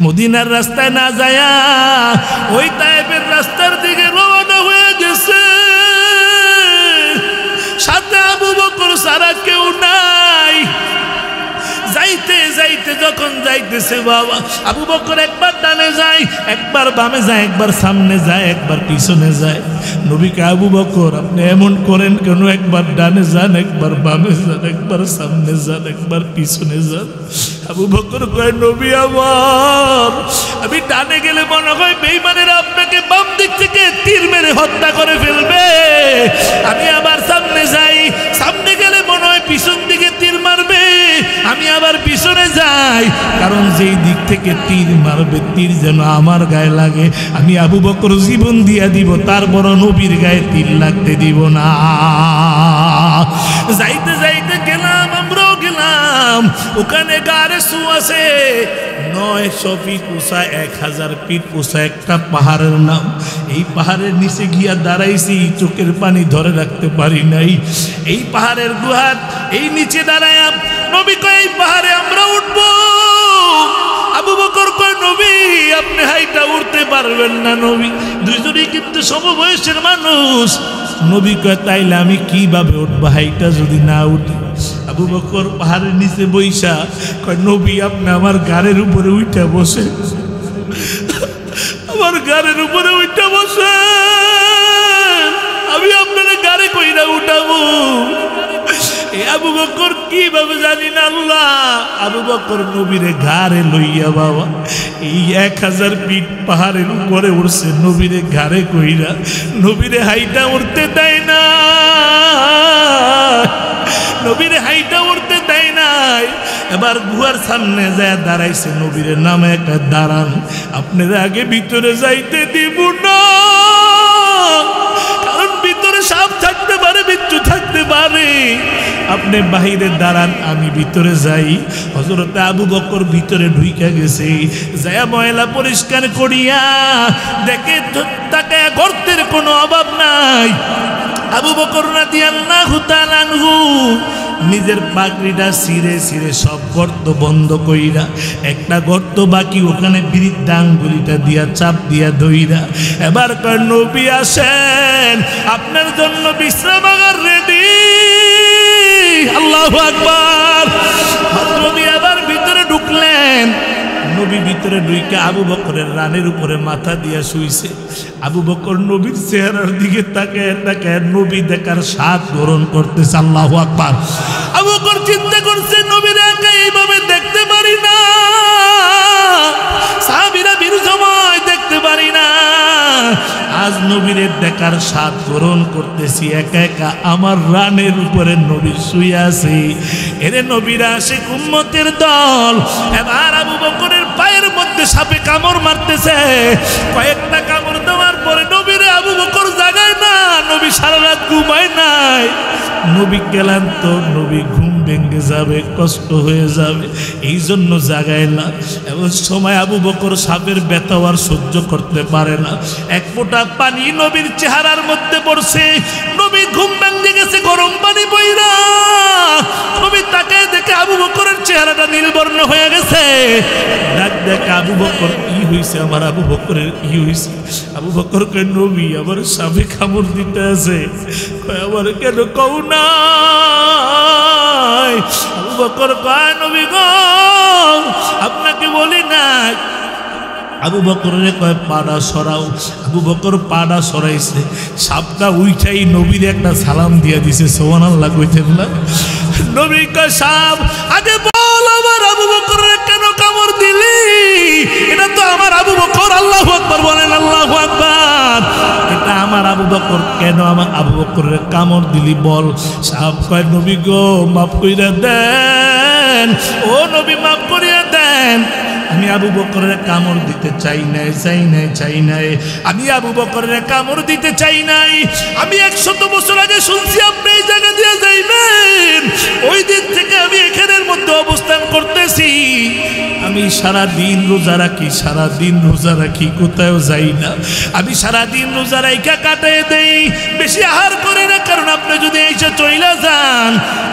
মদিনার রাস্তায় না যায়া ওই তায়েফের রাস্তার দিকে রওনা হয়ে গেছে। সাথে আবু বকর ছাড়া কেউ নাই। যাইতে যাইতে যখন যাইতেছে বাবা, আবু বকর একবার ডানে যায়, একবার বামে যায়, একবার সামনে যায়, একবার পিছনে যায়। নবীকে আবু বকর আপনি এমন করেন কেন? একবার ডানে যান, একবার বামে যান, একবার সামনে যান, একবার পিছনে যান। আবু বকর কয়, নবী আমার, আমি ডানে গেলে মনে হয় বেঈমানেরা আপনাকে বাম দিক থেকে তীর মেরে হত্যা করে ফেলবে। আমি আবার সামনে যাই, সামনে গেলে মনে হয় পিছন দিকে তীর মারবে। আমি আবার পিছনে যাই, কারণ যেই দিক থেকে তীর মারবে তীর যেন আমার গায়ে লাগে। আমি আবু বকর জীবন দিয়া দিব, তার বড় নবীর গায়ে তীর লাগতে দিব না। যাইতে যাইতে গেলাম, আমরাও গেলাম। ওখানে গারে সু আছে 900 ফিট উঁচা, 1000 ফিট উঁচা একটা পাহাড়ের নাম। এই পাহাড়ের নিচে গিয়া দাঁড়াইছি, চোখের পানি ধরে রাখতে পারি নাই। এই পাহাড়ের গুহার এই নিচে দাঁড়ায় নবী কয়, এই পাহাড়ে আমরা উঠবো। আবু বকর কয়, নবী আপনি হাইটা উঠতে পারবেন না। নবী দুইজনই কিন্তু সমবয়সের মানুষ। নবী কয়, তাইলে আমি কিভাবে উঠবো হাইটা যদি না উঠি? আবু বকর পাহাড়ের নিচে বইসা কয়, নবী আপনি আমার গাড়ির উপরে উঠা বসে, আমার গাড়ির উপরে উঠা বসে, আমি আপনার গাড়ি কইরা উঠাবো। আবু বকর কিভাবে জানি না আল্লাহ, আবু বকর নবীরে ঘাড়ে লইয়া বাবা এই 1000 ফিট পাহাড়ের উপরে উঠছে, নবীরে ঘাড়ে কইরা। নবীরে হাইটা উঠতে দেয় না, নবীরে হাইটা উঠতে দেয় নাই। এবার গুহার সামনে যায় দাঁড়াইছে, নবীরে নামে একটা দাঁড়ান, আপনার আগে ভিতরে যাইতে দিব না, কারণ ভিতরে সাপ থাকতে পারে, বিচ্ছু থাকতে পারে। আপনি বাহিরে দাঁড়ান, আমি ভিতরে যাই। হযরত আবু বকর ভিতরে ঢুইকা গেছে, যায় ময়লা পরিষ্কার করিয়া দেখে তাকে গর্তের কোনো অভাব নাই। আবু বকর রাদিয়াল্লাহু তাআলা আনহু নিজের পাগড়িটা ছিঁড়ে ছিঁড়ে সব গর্ত বন্ধ কইরা, একটা গর্ত বাকি, ওখানে বৃদ্ধা আঙ্গুলিটা দিয়া চাপ দিয়া দইরা এবার কয়, নবী আসেন, আপনার জন্য বিশ্রামাগার রেডি। আল্লাহু আকবার। নবী আবার ভিতরে ঢুকলেন। নবী ভিতরে ঢুইকা আবু বকরের রানের উপরে মাথা দিয়া শুইছে। আবু বকর নবীর চেহারার দিকে তাকায় তাকায় নবী দেখার স্বাদ গ্রহণ করতেছে। আল্লাহু আকবার। আবু বকর চিন্তা করছে, নবীর একা এইভাবে দেখতে পারি না, সাহাবীরা বীর সময় দেখতে পারি না, আজ নবীর দেখার স্বাদ গ্রহণ করতেছি একা একা। আমার রানের উপরে নবী শুয়ে আছে। এরে নবীরা আসে উম্মতের দল। এবার আবু বকরের পায়ের মধ্যে সাপে কামড় মারতেছে। কয়েকটা কামড় দেওয়ার পরে নবীরে আবু বকর জাগায় না, নবী সারা রাত ঘুমায় নাই। নবী ক্লান্ত, নবী ঘুম ভেঙে যাবে, কষ্ট হয়ে যাবে, এই জন্য জাগায় না। এমন সময় আবু বকর সাপের ব্যথা আর সহ্য করতে পারে না। এক ফোঁটা পানি নবীর চেহারার মধ্যে পড়ছে। নবী ঘুম ভেঙে গেছে, গরম পানি বইরা। নবী তাকে দেখে আবু বকরের চেহারাটা নীলবর্ণ হয়ে গেছে। ডাক দেখে আবু বকর, কি হয়েছে আমার? আবু বকরের কি হয়েছে? আবু বকর কয়, নবী আমার সাপে কামড় দিতে আছে। কয়, আমার কেন কও না? আবু বকর কয়, নবী গো আপনাকে বলি না। আবু বকরের কয়, পাড়া সরাও। আবু বকর পাড়া সরাইছে, সাপটা উইঠাই নবীর একটা সালাম দিয়া দিছে। সুবহানাল্লাহ কইতেন না? নবী কয়, সাপ আগে বল আমার আবু বকরের কেন কামড় দিলি? এটা তো আমার আবু বকর। আল্লাহু আকবার বলেন, আল্লাহু আকবার। এটা আমার আবু বকর, কেন আমার আবু বকরের কামড় দিলি বল। সাপ কয়, নবী গো মাফ কইরা দেন, ও নবী মাফ করিয়া দেন। আমি আবু বকরের কামড় দিতে চাই নাই, চাই নাই, চাই নাই। আমি আবু বকরের কামড় দিতে চাই নাই। আমি 100 বছর আগে শুনছি আপনি এই জায়গা দিয়ে যাইবেন ওই দিন থেকে আমি এখানের মধ্যে অবস্থান করতেছি। আমি সারা দিন রোজা রাখি, সারা দিন রোজা রাখি, কোথাও যাই না। আমি সারা দিন রোজা রাইখা কাটাই দেই, বেশি আহার করি না। কারণ আপনি যদি এইসব চইলা যান,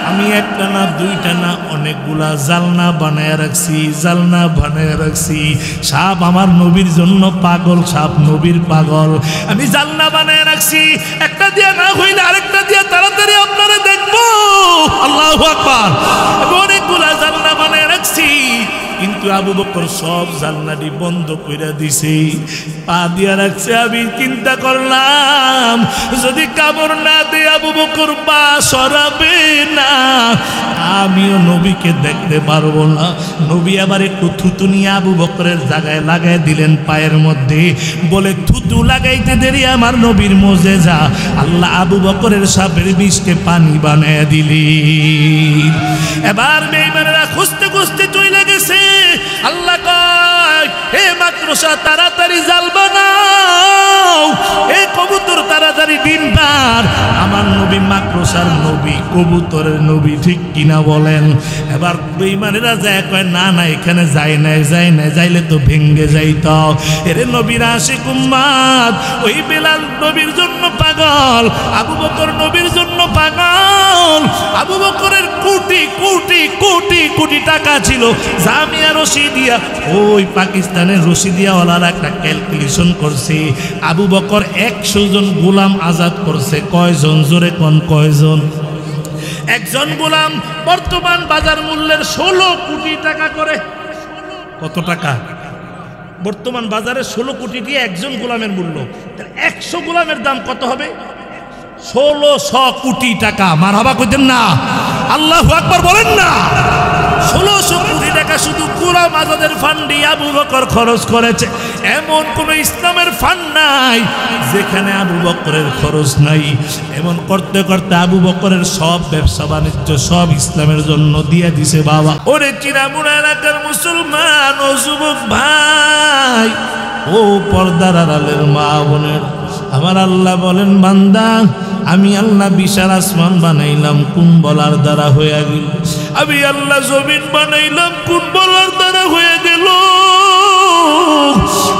আমি একটা না দুইটা না অনেকগুলা জালনা বানায় রাখছি, জালনা বানায় রাখছি। সাপ আমার নবীর জন্য পাগল, সাপ নবীর পাগল। আমি জালনা বানায় রাখছি, একটা দিয়া না হইলে আরেকটা দিয়া তাড়াতাড়ি আপনারা দেখবো। আল্লাহু আকবার। আমি অনেকগুলা জালনা বানায় রাখছি, কিন্তু আবু বকর সব জানলাটি বন্ধ করে দিছে, পা দিয়া রাখছে। আমি চিন্তা করলাম যদি কামড় না দিয়ে আবু বকর পা সরাবে না, আমিও নবীকে দেখতে পারবো না। নবী আবার একটু থুতু নিয়ে আবু বকরের জায়গায় লাগাই দিলেন পায়ের মধ্যে, বলে থুতু লাগাইতে দেরি আমার নবীর মুজিজা। আল্লাহ আবু বকরের সাপের বিষকে পানি বানায় দিলি। এবার বেঈমানেরা খুঁজতে খুঁজতে চলে গেছে। আল্লাহ কয়, হে মাকড়সা তাড়াতাড়ি জাল বানাও, হে কবুতর তাড়াতাড়ি ডিম পার। আমার নবী মাকড়সার নবী, কবুতরের নবী, ঠিক কিনা বলেন? এবার বেঈমানেরা যায় কয়, না না এখানে যায় না, যায় না, যাইলে তো ভেঙ্গে যাইত। এরে নবীর আশিক উম্মত, ওই বেলাল নবীর জন্য পাগল, আবু বকর নবীর জন্য পাগল। আবু বকরের কোটি কোটি কোটি কোটি টাকা ছিল। জামিয়া রশিদিয়া, ওই পাকিস্তানের রশিদিয়াওয়ালারা একটা ক্যালকুলেশন করছে, আবু বকর 100 জন গোলাম আজাদ করছে। কয়জন? জোরে কোন কয়জন? একজন গোলাম বর্তমান বাজার মূল্যের 16 কোটি টাকা করে। কত টাকা? বর্তমান বাজারে 16 কোটি দিয়ে একজন গোলামের মূল্য। 100 গোলামের দাম কত হবে? 1600 কোটি টাকা। মারহাবা কইতেন না? আল্লাহু আকবার বলেন না? 1600 কোটি টাকা শুধু গোলাম আজাদের ফান্ডে আবু বকর খরচ করেছে। এমন কোন ইসলামের ফান্ড নাই যেখানে আবু বকরের খরচ নাই। এমন করতে করতে আবু বকরের সব ব্যবসা বাণিজ্য সব ইসলামের জন্য দিয়ে দিছে। বাবা, ওরে চিরামুড়া এলাকার মুসলমান ও যুবক ভাই, ও পর্দার আড়ালের মা বোনের, আমার আল্লাহ বলেন, বান্দা আমি আল্লাহ বিশাল আসমান বানাইলাম, কোন বলার দ্বারা হয়ে গেল। আমি আল্লাহ জমিন বানাইলাম, কোন বলার দ্বারা হয়ে গেল।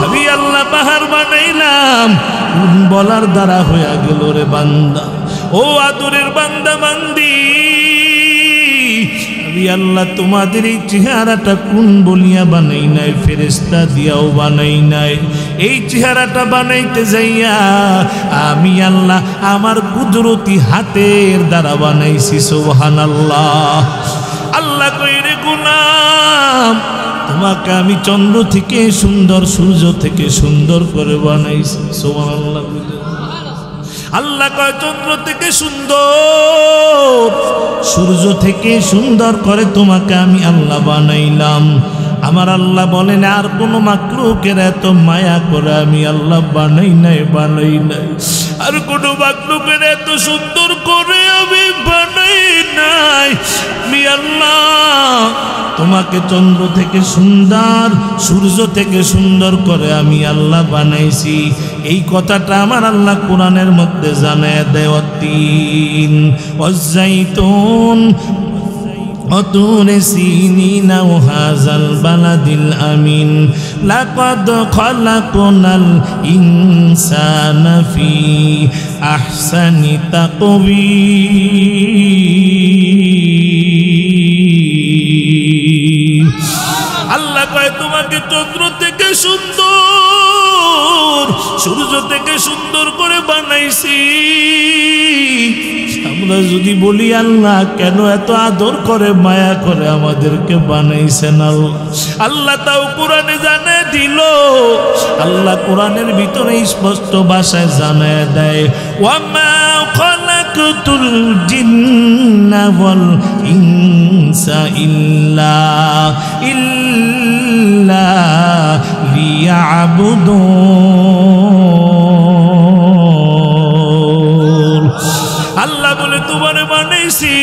আমি আল্লাহ পাহাড় বানাইলাম, কোন বলার দ্বারা হয়ে গেল। রে বান্দা, ও আদরের বান্দা বান্দি, আমি আল্লাহ তোমাদের এই চেহারাটা কোন বলিয়া বানাই নাই, ফেরেশতা দিয়াও বানাই নাই। এই চেহারাটা বানাইতে যাইয়া আমি আল্লাহ আমার কুদরতি হাতের দ্বারা বানাইছি। সুবহানাল্লাহ। আল্লাহ কইরে গোলাম, তোমাকে আমি চন্দ্র থেকে সুন্দর, সূর্য থেকে সুন্দর করে বানাইছি। সুবহানাল্লাহ। আল্লাহ কয় চন্দ্র থেকে সুন্দর, সূর্য থেকে সুন্দর করে তোমাকে আমি আল্লাহ বানাইলাম। আমার আল্লাহ বলেন, আর কোনো মাখলুকের এত মায়া করে আমি আল্লাহ বানাই নাই, বানাই নাই। আর কোনো মাখলুকের এত সুন্দর করে আমি বানাই নাই। আমি আল্লাহ তোমাকে চন্দ্র থেকে সুন্দর, সূর্য থেকে সুন্দর করে আমি আল্লাহ বানাইছি। এই কথাটা আমার আল্লাহ কোরআনের মধ্যে জানায় দেয়। তিন ওয়াজ্জাইতুন وطور سينين وهذا البلد الأمين لقد خلقنا الإنسان في أحسن تقويم। আল্লাহ কয় তোমাকে চন্দ্র থেকে সুন্দর, সূর্য থেকে সুন্দর করে বানাইছি। আমরা যদি বলি আল্লাহ কেন এত আদর করে মায়া করে আমাদেরকে বানাইছেন, আল্লাহ তাও কোরআনে জানায় দিল। আল্লাহ কোরআনের ভিতরে স্পষ্ট ভাষায় জানায় দেয়, ওয়ামা খালাকতুল জিন্না ওয়াল ইনসা ইল্লা লিয়াবুদুন। আল্লাহ বলে তোমারে বানাইছি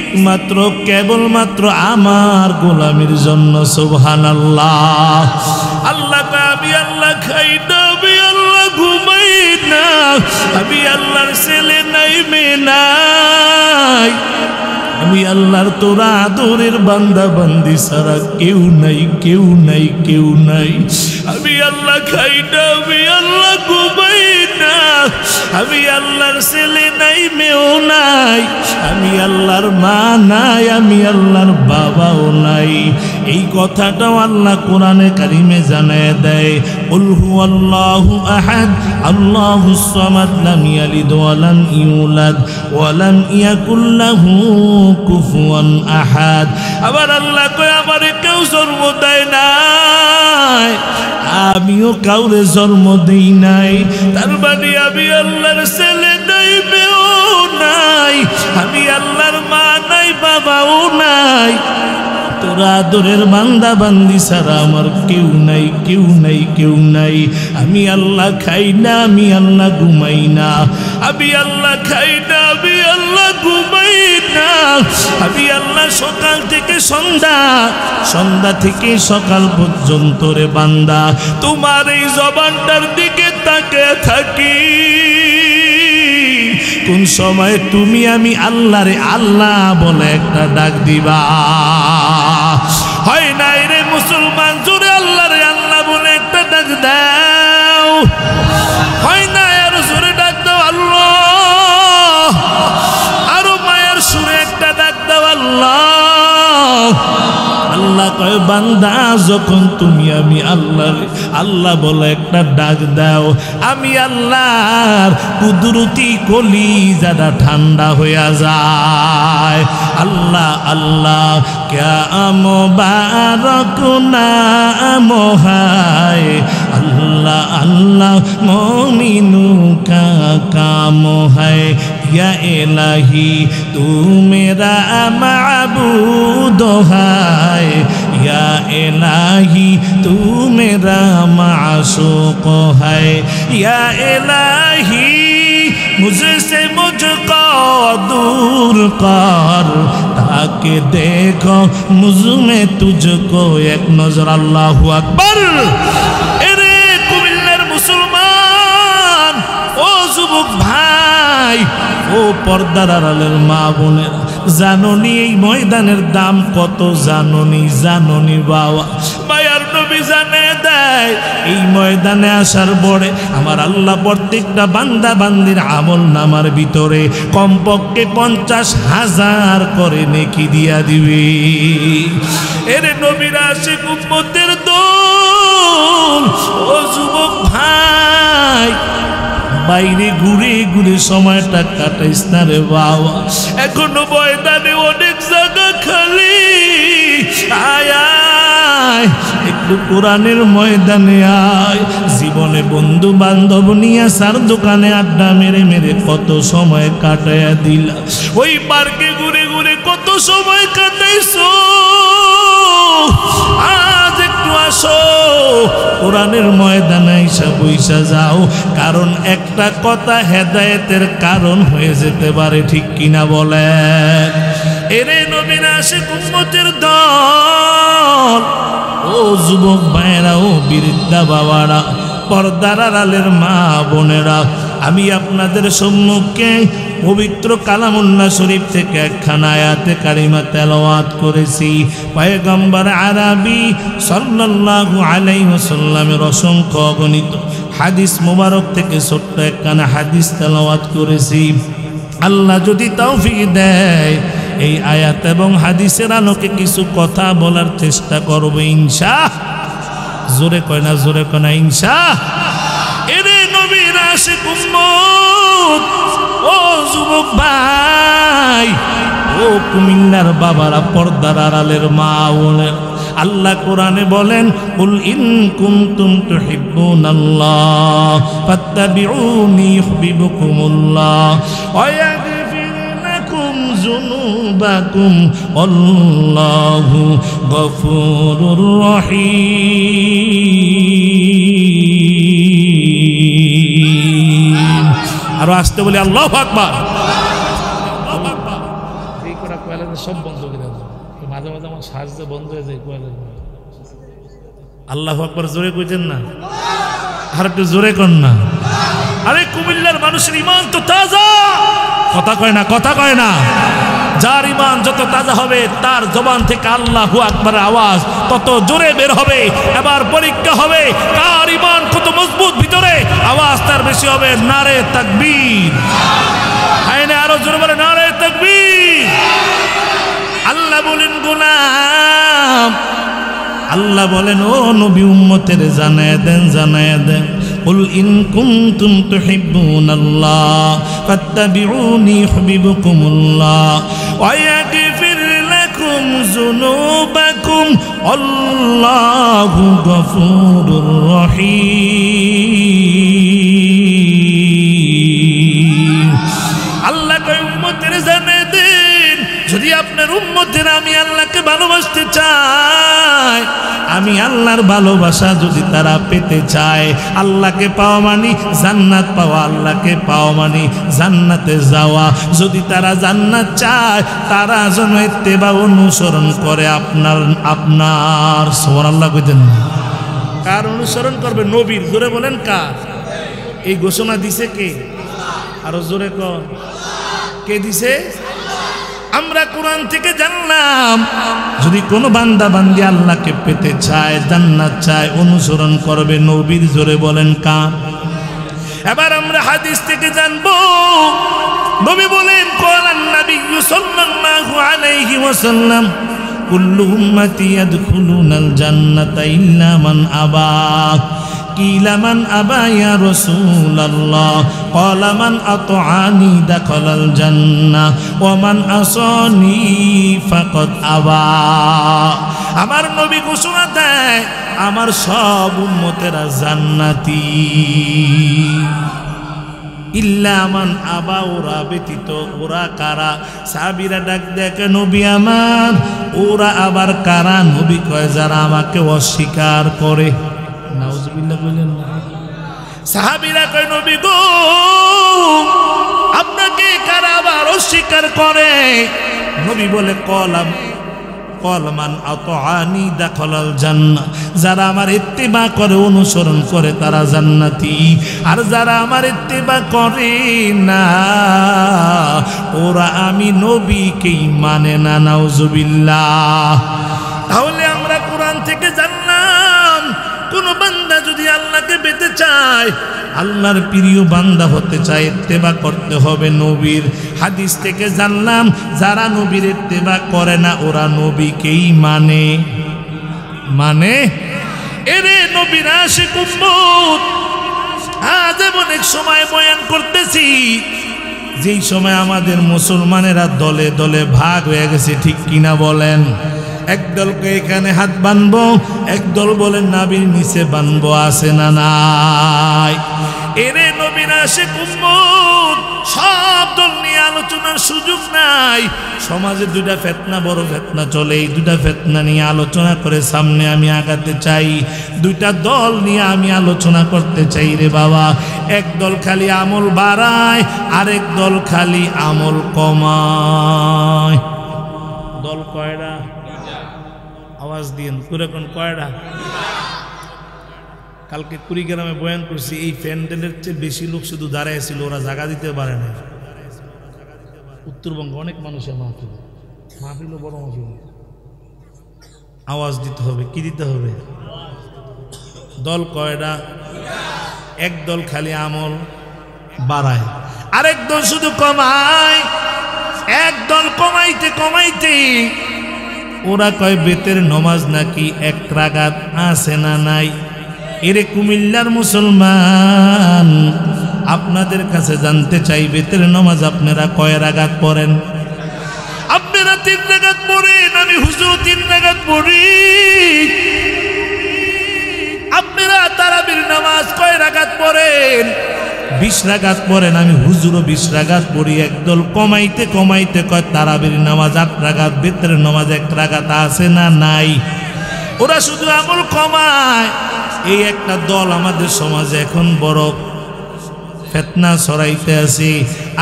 একমাত্র কেবলমাত্র আমার গোলামির জন্য। সুবহানাল্লাহ। আল্লাহ আমি আল্লাহ খাই না, আমি আল্লাহ ঘুমাই না, আমি আল্লাহর ছেলে নাই মেয়ে নাই, আমি আল্লাহর তোরা আদরের বান্দা বান্দি ছাড়া কেউ নাই, কেউ নাই, কেউ নাই। আমি আল্লাহ খাই না, আমি আল্লাহ ঘুমাই না, আমি আল্লাহর ছেলে নাই মেয়েও নাই, আমি আল্লাহর মা নাই, আমি আল্লাহর বাবাও নাই। এই কথাটাও আল্লাহ কোরআনে কারিমে জানায় দেয়, কুল হুয়াল্লাহু আহাদ আল্লাহুস সামাদ লাম ইয়ালিদ ওয়া লাম ইউলাদ ওয়া লাম ইয়াকুল লাহু কুফুয়ান আহাদ। আবার আল্লাহ কয় আমারে কেউ জন্ম দেয় নাই, আমিও কাউরে জন্ম দেই নাই। তার মানে আমি আল্লাহর ছেলে নাই মেয়েও নাই, আমি আল্লাহর মা নাই বাবাও নাই। তোরা আদরের বান্দা বান্দি ছাড়া আমার কেউ নাই, কেউ নাই, কেউ নাই। আমি আল্লাহ খাই না, আমি আল্লাহ ঘুমাই না, আমি আল্লাহ খাই না, আমি আল্লাহ ঘুমাই না, আমি আল্লাহ সকাল থেকে সন্ধ্যা, সন্ধ্যা থেকে সকাল পর্যন্ত রে বান্দা তোমার এই জবানটার দিকে তাকিয়ে থাকি। কোন সময় তুমি আমি আল্লাহ রে আল্লাহ বলে একটা ডাক দিবা? হয় নাই রে মুসলমান, জোরে আল্লাহ রে আল্লাহ বলে একটা ডাক দাও। হয় না, আর জোরে ডাক দাও আল্লাহ, আরো মায়ের সুরে একটা ডাক দাও আল্লাহ। আল্লাহ কয় বান্দা যখন তুমি আমি আল্লাহ আল্লাহ বলে একটা ডাক দাও, আমি আল্লাহর কুদরতি কলিজাটা ঠান্ডা হইয়া যায়। আল্লাহ আল্লাহ ক্যা মুবারক নাম হায়, আল্লাহ আল্লাহ মোমিনু কা কাম হায়, ইয়া ইলাহি তু মেরা মাবুদ হায়, या इलाही तू मेरा माशूक है, या इलाही मुझसे मुझको दूर कर ताकि देखो मुझ में तुझको एक नजर। अल्लाहु अकबर। एरे कुमिल्लार मुसलमान ओ যুবক ভাই, ও পর্দার আড়ালের মা বোনেরা, জাননি এই ময়দানের দাম কত? জাননি, জাননি বাবা। মায়ার নবী জানে দেয় এই ময়দানে আসার পরে আমার আল্লাহ প্রত্যেকটা বান্দা বান্দির আমল নামার ভিতরে কমপক্ষে 50,000 করে নেকি দিয়া দিবে। এরে নবীর আশিক উম্মতের দল, ও যুবক ভাই, বাইরে ঘুরে ঘুরে সময়টা কাটাইস না রে বাবা। এখনো ময়দানে অনেক জায়গা খালি, আয় আয় একটু কোরআনের ময়দানে আয়। জীবনে বন্ধু বান্ধব নিয়ে সার দোকানে আড্ডা মেরে মেরে কত সময় কাটাইয়া দিলা, ওই পার্কে ঘুরে ঘুরে কত সময় কাটাইছো। আজ একটু আসো কোরআনের ময়দানে আইসা বইসা যাও, কারণ একটা কথা হেদায়েতের কারণ হয়ে যেতে পারে, ঠিক কিনা বলেন? এরে নবীর আশিক উম্মতের দল, ও যুবক ভাইয়েরা, ও বৃদ্ধা বাবারা, পর্দার আড়ালের মা বোনেরা, আমি আপনাদের সম্মুখে পবিত্র কালামুল্লাহ শরীফ থেকে একখানা আয়াতে কারিমা তেলাওয়াত করেছি। পয়গম্বর আরবি সাল্লাল্লাহু আলাইহি ওয়াসাল্লামের অসংখ্য অগণিত হাদিস মুবারক থেকে ছোট্ট একখানা হাদিস তেলাওয়াত করেছি। আল্লাহ যদি তৌফিক দেয় এই আয়াত এবং হাদিসের আলোকে কিছু কথা বলার চেষ্টা করব ইনশাআল্লাহ। জোরে কয় না, জোরে কয় না ইনশাআল্লাহ। এরে নবীর আশিক উম্মত, ও যুবক ভাই, ও কুমিল্লার বাবারা, পর্দার আড়ালের মা বোনের, আল্লাহ কোরআনে বলেন, কুল ইন কুনতুম তুহিব্বুনাল্লাহ ফাত্তাবিউনি ইউহিব্বুকুমুল্লাহ ওয়া ইয়াগফির লাকুম যুনুবাকুম আল্লাহু গফুরুর রহিম। আরো আসতে বলি আল্লাহু আকবার। এই করা কয়লাতে সব বন্ধ করে দাও, মাঝে মাঝে আমার সাহায্য বন্ধ হয়ে যায় কয়লা। আল্লাহু আকবার জোরে কইতেন না, আর একটু জোরে কর না। আরে কুমিল্লার মানুষের ইমান তো তাজা, কথা কয় না, কথা কয় না। যার ইমান যত তাজা হবে তার জবান থেকে আল্লাহু আকবারের আওয়াজ তত জোরে বের হবে। এবার পরীক্ষা হবে কার ইমান কত মজবুত, ভিতরে আওয়াজ তার বেশি হবে। নারে তাকবীর, আইনে আরো জোরে বলে নারে তাকবীর। আল্লাহ বলেন গোলাম, আল্লাহ বলেন ও নবী উম্মতের জানায় দেন, জানায় দেন। কুল ইন কুনতুম তুহিব্বুনাল্লাহ ফাত্তাবিউনি ইউহিব্বুকুমুল্লাহ ওয়া ইয়াগফির লাকুম যুনুবাকুম আল্লাহু গফুরুর রহিম। আল্লাহ কয় উম্মতের জানায় দেন, যদি আপনার উম্মতের আমি আল্লাহকে ভালোবাসতে চাই, আমি আল্লাহর ভালোবাসা যদি তারা পেতে চায়, আল্লাহকে পাওয়া মানে জান্নাত পাওয়া, আল্লাহকে পাওয়া মানে জান্নাতে যাওয়া। যদি তারা জান্নাত চায় তারা যেন ইত্তেবা অনুসরণ করে আপনার সুবহানাল্লাহ কইতেন। কার অনুসরণ করবে? নবীর। জোরে বলেন কার? এই ঘোষণা দিছে কে? আরো জোরে কর, কে দিছে? আমরা কোরআন থেকে জানলাম যদি কোনো বান্দা বান্দি আল্লাহকে পেতে চায়, জান্নাত চায়, অনুসরণ করবে নবীর। জোরে বলেন কার? এবার আমরা হাদিস থেকে জানবো, নবী বলেন ক্বালান নাবিয়্যু সাল্লাল্লাহু আলাইহি ওয়াসাল্লাম কুল্লু উম্মতি ইয়াদখুলুনাল জান্নাতা ইল্লা মান আবা। কিলা মান আবা ইয়া রাসূলুল্লাহ? ক্বালা মান আতআনি দাখালাল জান্নাহ ওয়া মান আসানি ফাকাদ আবা। আমার নবী ঘোষণা দেয় আমার সব উম্মতেরা জান্নাতি, ইল্লা মান আবা, ওরা ব্যতীত। ওরা কারা? সাহাবীরা ডাক দেখে নবী আমার, ওরা আবার কারা? নবী কয় যারা আমাকে অস্বীকার করে। নাউজুবিল্লাহ বলেন না। সাহাবীরা কয় নবী গো আপনাকে কারা আবার অস্বীকার করে? নবী বলে কলমান আতআনি দাখালাল জান্নাহ, যারা আমার ইত্তিবা করে, অনুসরণ করে তারা জান্নাতি। আর যারা আমার ইত্তিবা করে না ওরা আমি নবীকেই মানে না। নাউজুবিল্লাহ। তাহলে আমরা কোরআন থেকে জানলাম কোন বান্দা যদি আল্লাহকে পেতে চায়, আল্লাহর প্রিয় বান্দা হতে চায়, ইত্তেবা করতে হবে নবীর। হাদিস থেকে জানলাম যারা নবীর ইত্তেবা করে না ওরা নবীকেই মানে এরে নবীর আশিক উম্মত। আজ অনেক সময় বয়ান করতেছি, যেই সময় আমাদের মুসলমানেরা দলে দলে ভাগ হয়ে গেছে, ঠিক কিনা বলেন? একদলকে এখানে হাত বানবো, একদল বলেন নাবির নিচে বানবো, আছে না নাই? এরে নবীর আশিক উম্মত, সব দল নিয়ে আলোচনার সুযোগ নাই। সমাজে দুইটা ফিতনা, বড় ফিতনা চলে, এই দুইটা ফিতনা নিয়ে আলোচনা করে সামনে আমি আগাতে চাই। দুইটা দল নিয়ে আমি আলোচনা করতে চাই রে বাবা। এক দল খালি আমল বাড়ায়, আরেক দল খালি আমল কমায়। দল কয়টা? আওয়াজ দিন করে কোন কয়টা? কালকে কুড়িগ্রামে বয়ান করছি, এই প্যান্ডেলের চেয়ে বেশি লোক শুধু দাঁড়ায় ছিল, ওরা জায়গা দিতে পারে না। উত্তরবঙ্গে অনেক মানুষের মাহফিল, মাহফিলও বড় মাহফিল, আওয়াজ দিতে হবে। কি দিতে হবে? দল কয়টা? এক দল খালি আমল বাড়ায়, আরেক দল শুধু কমায়। এক দল কমাইতে কমাইতে ওরা কয় বেতের নমাজ নাকি এক রাকাত আছে না নাই। এরে কুমিল্লার মুসলমান, আপনাদের কাছে জানতে চাই বেতের নমাজ আপনারা কয় রাকাত পড়েন? আপনারা 3 রাকাত পড়েন, আমি হুজুর 3 রাকাত পড়ি। আপনারা তারাবির নামাজ কয় রাকাত পড়েন? 20 রাকাত পড়েন, আমি হুজুরও 20 রাকাত পড়ি। একদল কমাইতে কমাইতে কয় তারাবির নামাজ 8 রাকাত, বেতের নামাজ 1 রাকাত আছে না নাই। ওরা শুধু আমল কমায়। এই একটা দল আমাদের সমাজে এখন বড় ফিতনা ছড়াইতে আছে।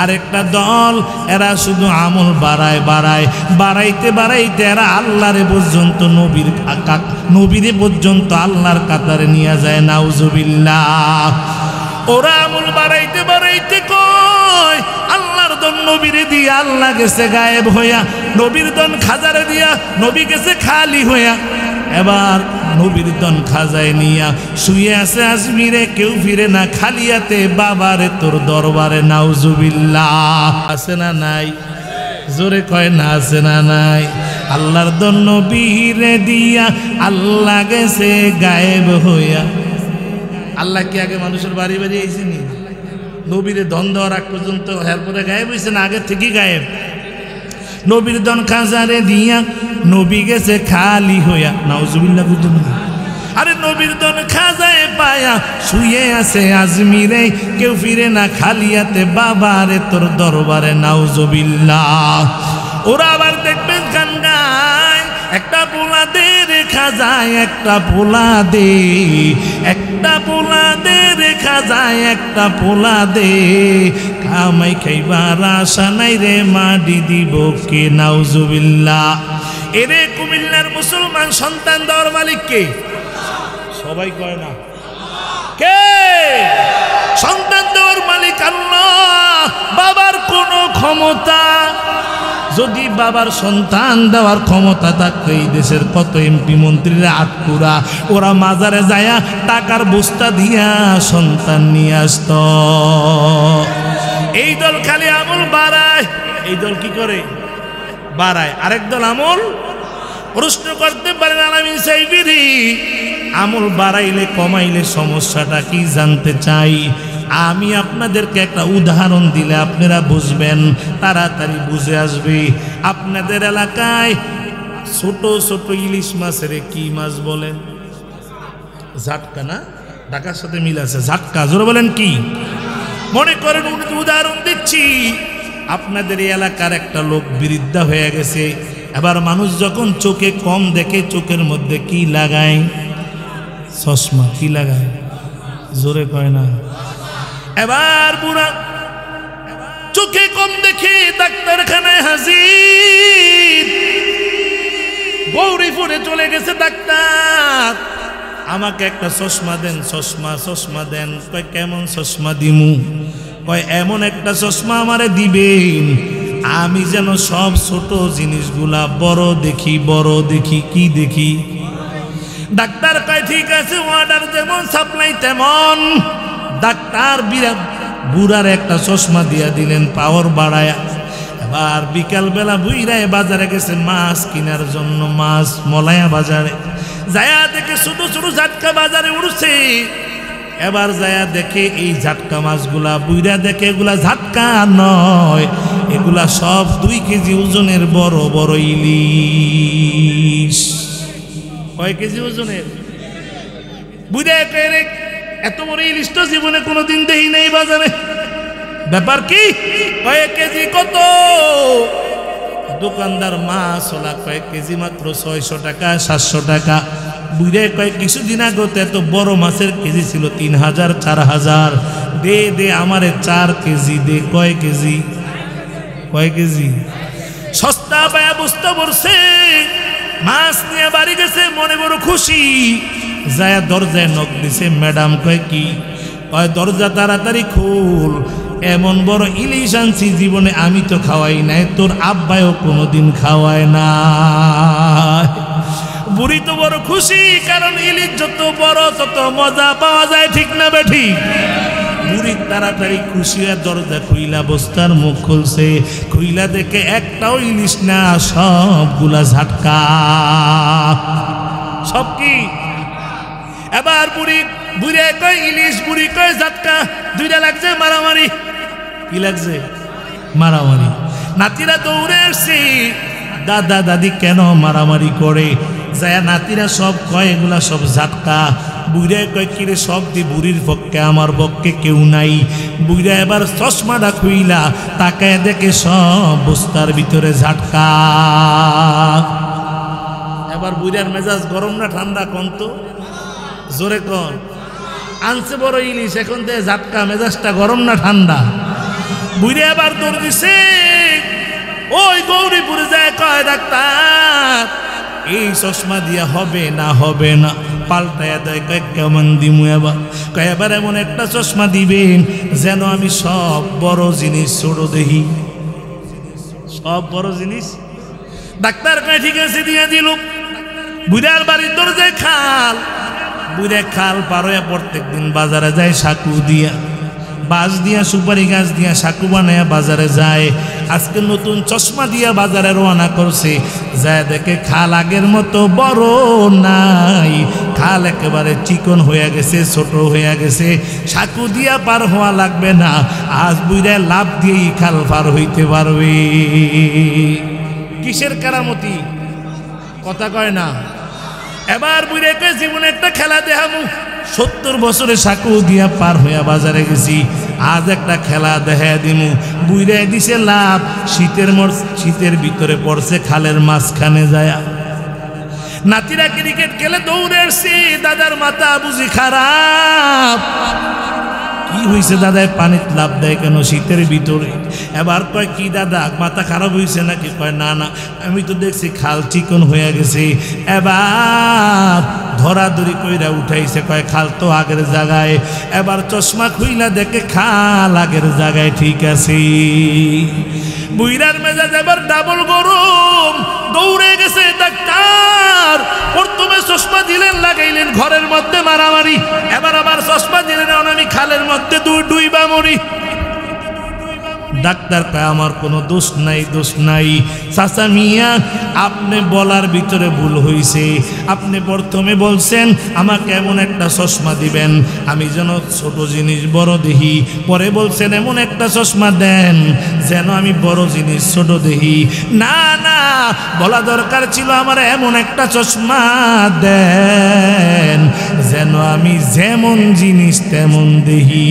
আরেকটা দল এরা শুধু আমল বাড়ায় বাড়ায়, বাড়াইতে বাড়াইতে এরা আল্লাহরে পর্যন্ত নবীরে পর্যন্ত আল্লাহর কাতারে নিয়ে যায়। নাউজুবিল্লাহ। ওরা আমল বাড়াইতে বাড়াইতে কয় আল্লাহর দন নবীরে দিয়া আল্লাহ গেছে গায়েব হইয়া, নবীর দন খাজারে দিয়া নবী গেছে খালি হইয়া। এবার নবীর দন খাজায় নিয়া শুয়ে আছে আজমিরে, কেউ ফিরে না খালিয়াতে, বাবারে তোর দরবারে নাউজুবিল্লাহ। আছে না নাই? জোরে কয় না আছে না নাই? আল্লাহর দন নবীরে দিয়া আল্লাহ গেছে গায়েব হইয়া। আল্লাহ কি আগে মানুষের বাড়ি বাড়ি আইসেনি? নবীরে দন দেওয়ার আগ পর্যন্ত এরপরে গায়েব হয়েছে না? আগের থেকেই গায়েব। নবীর দন খাজারে দিয়া নবী গেছে খালি হইয়া, নাউজুবিল্লাহ বুঝুন। আরে নবীর দন খাজায় পায়া শুয়ে আছে আজমিরে, কেউ ফিরে না খালিয়াতে, বাবারে তোর দরবারে নাউজুবিল্লাহ। ওরা আবার দেখবেন গান গায়, একটা পোলা দে রেখা যায়, একটা পোলা দে, একটা পোলা দে রেখা যায়, একটা পোলা দে, কামাই খাইবার আশা নাই রে, মাডি দিব কে, নাউজুবিল্লাহ। এরে কুমিল্লার মুসলমান সন্তান দেওয়ার মালিক কে? সবাই কয় না কে? সন্তান দেওয়ার মালিক আল্লাহ। বাবার কোনো ক্ষমতা, যদি বাবার সন্তান দেওয়ার ক্ষমতা থাকতো এই দেশের কত এমপি মন্ত্রীরা আটকুরা ওরা মাজারে যায়া টাকার বস্তা দিয়া সন্তান নিয়ে আসত। এই দল খালি আমল বাড়ায়, এই দল কি করে? বাড়ায়। আরেক দল আমল প্রশ্ন করতে পারেন আলামিন সাইবিরি, আমল বাড়াইলে কমাইলে সমস্যাটা কি জানতে চাই। আমি আপনাদেরকে একটা উদাহরণ দিলে আপনারা বুঝবেন, তাড়াতাড়ি বুঝে আসবে। আপনাদের এলাকায় ছোট ছোট ইলিশ মাছের কি মাছ বলেন? ঝাটকা না? ঢাকার সাথে মিল আছে, ঝাটকা। জোরে বলেন কি? মনে করেন উদাহরণ দিচ্ছি, আপনাদের এই এলাকার একটা লোক বৃদ্ধা হয়ে গেছে। এবার মানুষ যখন চোখে কম দেখে চোখের মধ্যে কি লাগায়? চশমা। কি লাগায়? জোরে কয় না। এবার বুড়া চোখে কম দেখে ডাক্তারখানায় হাজির, গৌরীপুরে চলে গেছে ডাক্তার, আমাকে একটা চশমা দেন, চশমা চশমা দেন। কয় কেমন চশমা দিমু? কয় এমন একটা চশমা আমারে দিবেন আমি যেন সব ছোট জিনিসগুলা বড় দেখি, বড় দেখি। কি দেখি? ডাক্তার কয় ঠিক আছে, অর্ডার যেমন সাপ্লাই তেমন। ডাক্তার বুড়ার একটা চশমা দিয়া দিলেন পাওয়ার বাড়ায়া। এবার বিকালবেলা বুইরায় বাজারে গেছে মাছ কেনার জন্য, মাছ মলায়া বাজারে যায়া দেখে ছোট ছোট ঝাটকা বাজারে উঠছে। এবার যায়া দেখে এই ঝাটকা মাছগুলা, বুইরা দেখে এগুলা ঝাটকা নয়, এগুলা সব 2 কেজি ওজনের বড় বড় ইলিশ। কয় কেজি ওজনের? বুইরা কয় এত বড় ইলিশ তো জীবনে কোনোদিন দেখি নেই বাজারে। ব্যাপার কি? কয়েক কেজি কত? দোকানদার মাছ ওলা কয়েক কেজি মাত্র 600 টাকা 700 টাকা। বুঝে কয়েক কিছুদিন আগে তো এত বড় মাছের কেজি ছিল 3000 4000। দে দে আমারে 4 কেজি দে। কয় কেজি? কয় কেজি? সস্তা পায়া বুঝতে পড়ছে। মাছ নিয়ে বাড়ি গেছে, মনে বড় খুশি। যায় দরজায় নক দিছে, ম্যাডাম। কয় কি? কয় দরজা তাড়াতাড়ি খুল, এমন বড় ইলিশ আনছি জীবনে আমি তো খাওয়াই নাই, তোর আব্বায়ও কোনোদিন খাওয়ায় না। বুড়ি তো বড় খুশি, কারণ ইলিশ যত বড় তত মজা পাওয়া যায়, ঠিক না বেঠি? বুড়ি তাড়াতাড়ি খুশি হয়ে দরজা খুইলা বস্তার মুখ খুলছে, খুইলা দেখে একটাও ইলিশ না, সবগুলা ঝাটকা। সব কি? এবার বুড়ি কয় ইলিশ, বুড়ি কয় ঝাটকা, দুইটা লাগছে মারামারি। কি লাগছে? মারামারি। নাতিরা দৌড়ে আসছে, দাদা দাদি কেন মারামারি করে? যায় নাতিরা সব কয় এগুলা সব ঝাটকা। বুড়া কয় কিরে সব দি বুড়ির পক্ষে, আমার পক্ষে কেউ নাই। বুড়া এবার চশমাটা খুইলা তাকায় দেখে সব বস্তার ভিতরে ঝাটকা। এবার বুড়ার মেজাজ গরম না ঠান্ডা কোন তো? জোরে কোন? আনছে বড় ইলিশ, এখন থেকে ঝাটকা, মেজাজটা গরম না ঠান্ডা? বুড়ে আবার দৌড় দিছে, ওই গৌরীপুরে যায় কয় ডাক্তার এই চশমা দিয়া হবে না, হবে না। পাল্টায়া দেয়, কয় কেমন দিমু এবার? কয় এবার এমন একটা চশমা দিবেন যেন আমি সব বড় জিনিস ছোট দেখি, সব বড় জিনিস। ডাক্তার কয় ঠিক আছে, দিয়া দিল। বুড়ার বাড়ির দরজায় খাল, বুড়া খাল পার হয়ে প্রত্যেক দিন বাজারে যায় সাকু দিয়া, বাঁশ দিয়া সুপারি গাছ দিয়া সাকু বানায়া বাজারে যায়। আজকে নতুন চশমা দিয়া বাজারে রওনা করছে, যায় দেখে খাল আগের মতো বড় নাই, খাল একেবারে চিকন হয়ে গেছে, ছোট হয়ে গেছে। সাকু দিয়া পার হওয়া লাগবে না, আজ বুইরা লাভ দিয়েই খাল পার হইতে পারবে। কিসের কারামতি? কথা কয় না। এবার বুইরাকে জীবনে একটা খেলা দেখামু। 70 বছরে সাকু দিয়া পার হইয়া বাজারে গেছি, আজ একটা খেলা দেখা দিমু। বুইরা দিছে লাভ, শীতের ভিতরে পড়ছে খালের মাঝখানে যায়। নাতিরা ক্রিকেট খেলে দৌড়ে আসছে, দাদার মাথা বুঝি খারাপ। কি হয়েছে দাদা, পানির লাভ দেয় কেন শীতের ভিতরে? এবার কয় কি দাদা মাথা খারাপ হয়েছে নাকি? কয় না না, আমি তো দেখছি খাল চিকন হয়ে গেছে। এবার ধরাধরি কইরা উঠাইছে, কয় খাল তো আগের জায়গায়। এবার চশমা খুইলা দেখে খাল আগের জায়গায়, ঠিক আছে। বুইরার মেজাজ এবার ডাবল গরম, দৌড়ে গেছে ডাক্তার। প্রথমে চশমা দিলেন, লাগাইলেন ঘরের মধ্যে মারামারি। এবার আবার চশমা দিলেন, আমি খালের মধ্যে ডুইবা মরি। ডাক্তার কয় আমার কোনো দোষ নাই, দোষ নাই। চাচা মিয়া, আপনি বলার ভিতরে ভুল হয়েছে। আপনি প্রথমে বলছেন আমাকে এমন একটা চশমা দিবেন আমি যেন ছোট জিনিস বড় দেখি, পরে বলছেন এমন একটা চশমা দেন যেন আমি বড় জিনিস ছোট দেখি। না না, বলা দরকার ছিল আমার এমন একটা চশমা দেন যেন আমি যেমন জিনিস তেমন দেখি।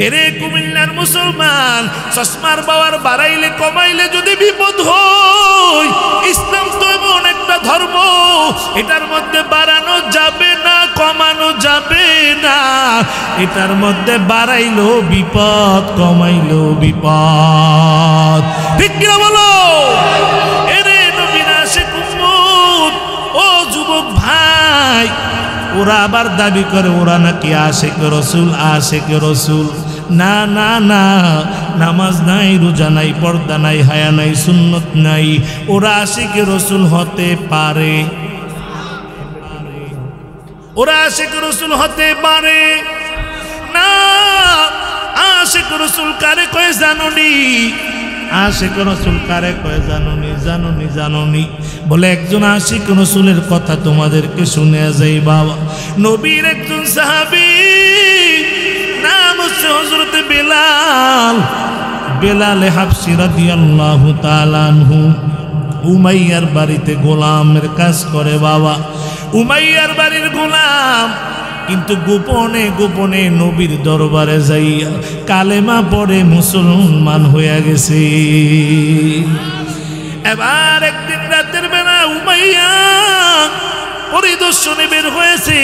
এরে কুমিল্লার মুসলমান, চশমার পাওয়ার বাড়াইলে কমাইলে যদি বিপদ হয়। ইসলাম তো এমন একটা ধর্ম, এটার মধ্যে বাড়ানো যাবে না, কমানো যাবে না। এটার মধ্যে বাড়াইলেও বিপদ, কমাইলেও বিপদ। ঠিক কিনা বলো? এরে নবীর আশিক উম্মত, ও যুবক ভাই, ওরা আবার দাবি করে ওরা নাকি আশিক রাসূল, আশিক রাসূল। না না না, নামাজ নাই, রোজা নাই, পর্দা নাই, হায়া নাই, সুন্নত নাই। ওরা আশিক রাসূল হতে পারে, ওরা আশিক রাসূল হতে পারে না। আশিক রাসূল কারে কয় জানোনি? আশিক রাসূল কারে কয় জানোনি? জানোনি? জানোনি? বলে একজন আশিক রাসূলের কথা তোমাদেরকে শুনে যাই বাবা। নবীর একজন সাহাবী, নাম হচ্ছে হযরত বেলাল। বেলাল হাবশী রাদিয়াল্লাহু তাআলা আনহু উমাইয়ার বাড়িতে গোলামের কাজ করে বাবা। উমাইয়ার বাড়ির গোলাম, কিন্তু গোপনে গোপনে নবীর দরবারে যাইয়া কালেমা পড়ে মুসলমান হয়ে গেছে। এবার একদিন রাতের বেলা উমাইয়া পরিদর্শনে বের হয়েছে।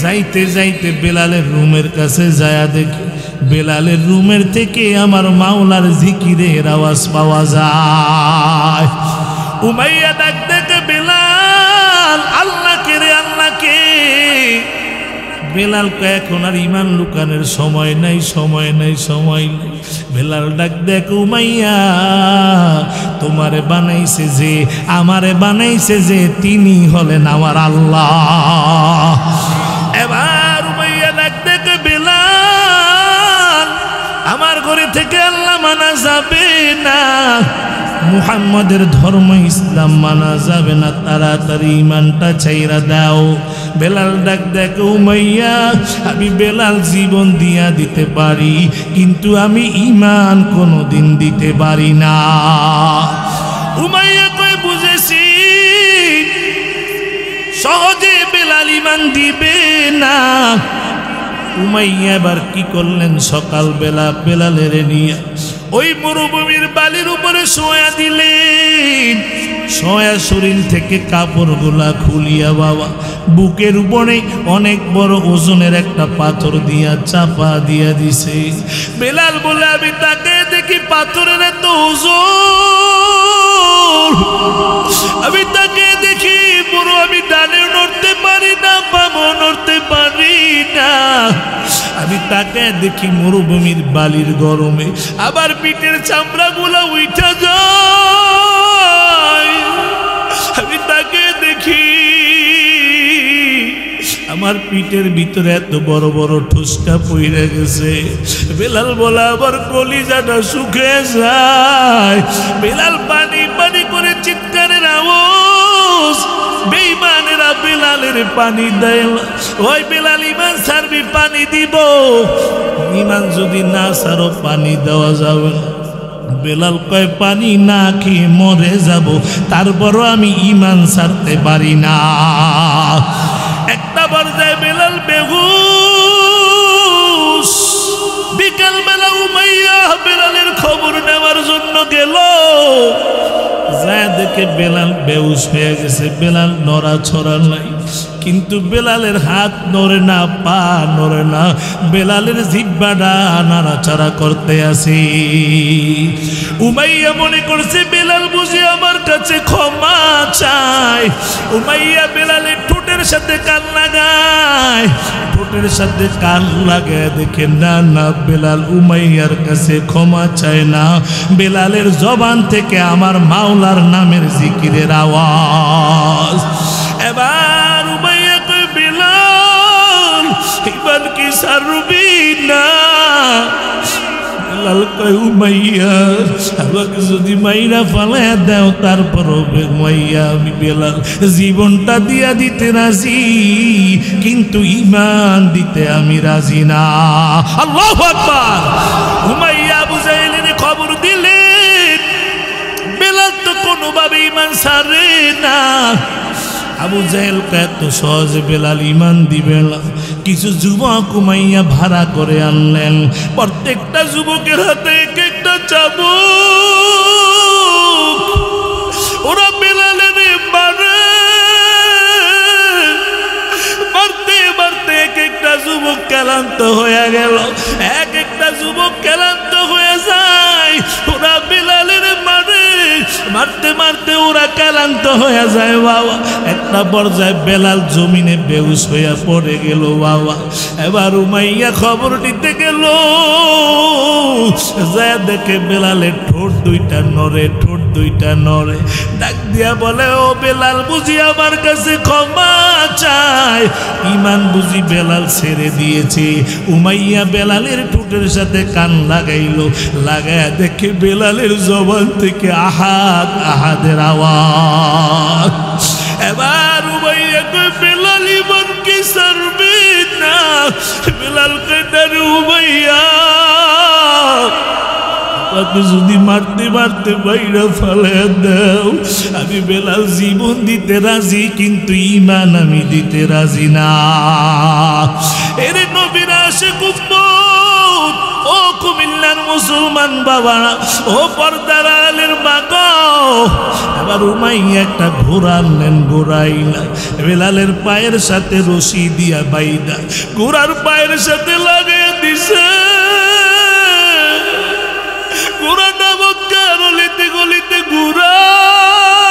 যাইতে যাইতে বেলালের রুমের কাছে যায়া দেখে বেলালের রুমের থেকে আমার মাওলার জিকিরের আওয়াজ পাওয়া যায়। উমাইয়া ডাক দেখে বেলাল, আল্লাহকে রে আল্লাহকে। বেলাল কয় এখন আর ইমান লুকানোর সময় নাই, সময় নাই, সময় নাই। বেলাল ডাক দেখ উমাইয়া, তোমারে বানাইছে যে, আমারে বানাইছে যে, তিনি হলেন আমার আল্লাহ। এবার উমাইয়া ডাক দেখ বেলাল, আমার ঘরে থেকে আল্লাহ মানা যাবে না, মুহাম্মাদের ধর্ম ইসলাম মানা যাবে না, তাড়াতাড়ি ইমানটা ছাইরা দাও। বেলাল ডাক দেখ উমাইয়া, আমি বেলাল জীবন দিয়া দিতে পারি, কিন্তু আমি ইমান কোনোদিন দিতে পারি না। উমাইয়া কই বুঝেছি সহজে বেলাল ইমান দিবে না। উমাইয়া এবার কি করলেন, সকালবেলা বেলালের নিয়ে ওই মরুভূমির বালির উপরে শোয়া দিলেন। শোয়া শরীর থেকে কাপড়গুলা খুলিয়া বাবা বুকের উপরে অনেক বড় ওজনের একটা পাথর দিয়া চাপা দিয়া দিছে। বেলাল বলে আমি তাকে দেখি পাথরের এত ওজন, আমি তাকে দেখি এরপরও আমি ডানে নড়তে পারি না, বামও নড়তে পারি না। আমি তাকে দেখি মরুভূমির বালির গরমে আবার পিঠের চামড়াগুলো উঠা যায়। আমি তাকে দেখি আমার পিঠের ভিতরে এত বড় বড় ঠুসকা পইরা গেছে। বেলাল বলা আবার কলিজাটা শুকিয়ে যায়। বেলাল পানি পানি করে চিৎকারের আওয়াজ। বেঈমানেরা বেলালের পানি দেয়। ওই বেলাল ইমান ছাড়বি, পানি দিব। ইমান যদি না ছাড়ো পানি দেওয়া যাবে না। বেলাল কয় পানি না খেয়ে মরে যাব, তারপরও আমি ইমান ছাড়তে পারি না। একটা পর্যায়ে বেলাল বেহুশ। বিকেল বেলা উমাইয়া বেলালের খবর নেওয়ার জন্য গেল। যা দেখে বেলাল বেহুশ হয়ে গেছে। বেলাল নড়াছড়া নাই, কিন্তু বেলালের হাত নড়ে না, পা নড়ে না। বেলালের জিহ্বাটা নাড়াচাড়া করতে আছে। উমাইয়া মনে করছে বেলাল বুঝি আমার কাছে ক্ষমা চায়। উমাইয়া বেলালের ঠোঁটের সাথে কান লাগায়। ঠোঁটের সাথে কান লাগায় দেখে না না, বেলাল উমাইয়ার কাছে ক্ষমা চায় না। বেলালের জবান থেকে আমার মাওলার নামের জিকিরের আওয়াজ। এবার উমাইয়া কই বেলাল ইমান কি ছাড়বি না? বেলাল কয় উমাইয়া আমাকে যদি মাইরা ফালায়া দাও তারপরও উমাইয়া আমি বেলাল জীবনটা দিয়া দিতে রাজি, কিন্তু ইমান দিতে আমি রাজি না। আল্লাহু আকবার। উমাইয়া আবু জাহেলের খবর দিলেন বেলাল তো কোনোভাবে ইমান ছাড়ে না। আবু জাহেল এত সহজে বেলাল ইমান দিবে না। কিছু যুবক উমাইয়া ভাড়া করে আনলেন। প্রত্যেকটা যুবকের হাতে এক একটা চাবুক। ওরা বেলালের মারে। মারতে মারতে এক একটা যুবক ক্লান্ত হয়ে গেল। এক একটা যুবক ক্লান্ত হয়ে যায়। ওরা বেলালের মারে। মারতে মারতে ওরা ক্লান্ত হয়ে যায় বাবা। একটা পর্যায়ে বেলাল জমিনে বেহুশ হইয়া পড়ে গেল বাবা। এবার উমাইয়া খবর নিতে গেল। যা দেখে বেলালের ঠোঁট দুইটা নড়ে, ঠোঁট দুইটা নড়ে। ডাক দিয়া বলে ও বেলাল বুঝি আমার কাছে ক্ষমা চায়। ইমান বুঝি বেলাল ছেড়ে দিয়েছে। উমাইয়া বেলালের ঠোঁটের সাথে কান লাগাইলো। লাগায় দেখে বেলালের জবান থেকে আহাদ আহাদের আওয়াজ। এবার উমাইয়া কই বেলাল ইমান কি ছাড়বে না? বেলাল কই না রে উমাইয়া, আমাকে যদি মারতে মারতে বাইরে ফালায়া দাও আমি বেলাল জীবন দিতে রাজি, কিন্তু ইমান আমি দিতে রাজি না। এরে নবীর আশিক উম্মত, ও কুমিল্লার মুসলমান বাবারা, ও পর্দার আলের মা গো। এবার উমাইয়া একটা ঘোড়া আনলেন। ঘোড়াইলা বেলালের পায়ের সাথে রশি দিয়া বাইদা ঘোড়ার পায়ের সাথে লাগিয়ে দিছে। ঘোড়াটা মক্কা গলিতে গলিতে ঘুরায়।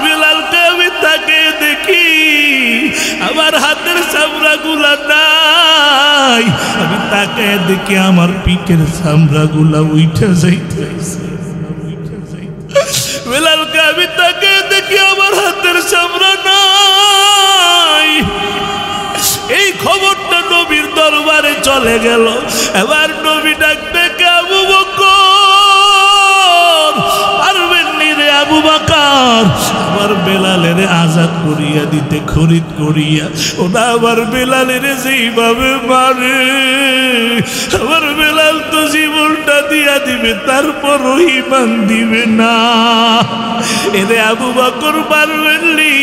বেলালকে আমি তাকে দেখি আমার হাতের চামড়া গুলা নাই। আমি তাকে দেখি আমার পিঠের চামড়া গুলা উঠে যাইতেছে। বেলালকে আমি তাকে দেখি আমার হাতের চামড়া নাই। এই খবরটা নবীর দরবারে চলে গেল। এবার নবী ডাক দেখে আবু বকর, পারবেন নি রে আবু বকর আমার বেলালের আজাদ করিয়া দিতে, খরিদ করিয়া। ওরা আবার বেলালের যেইভাবে মারে, আমার বেলাল তো জীবনটা দিয়া দিবে, তারপরও ঈমান দিবে না। এরে আবু বকর পারবেন নি?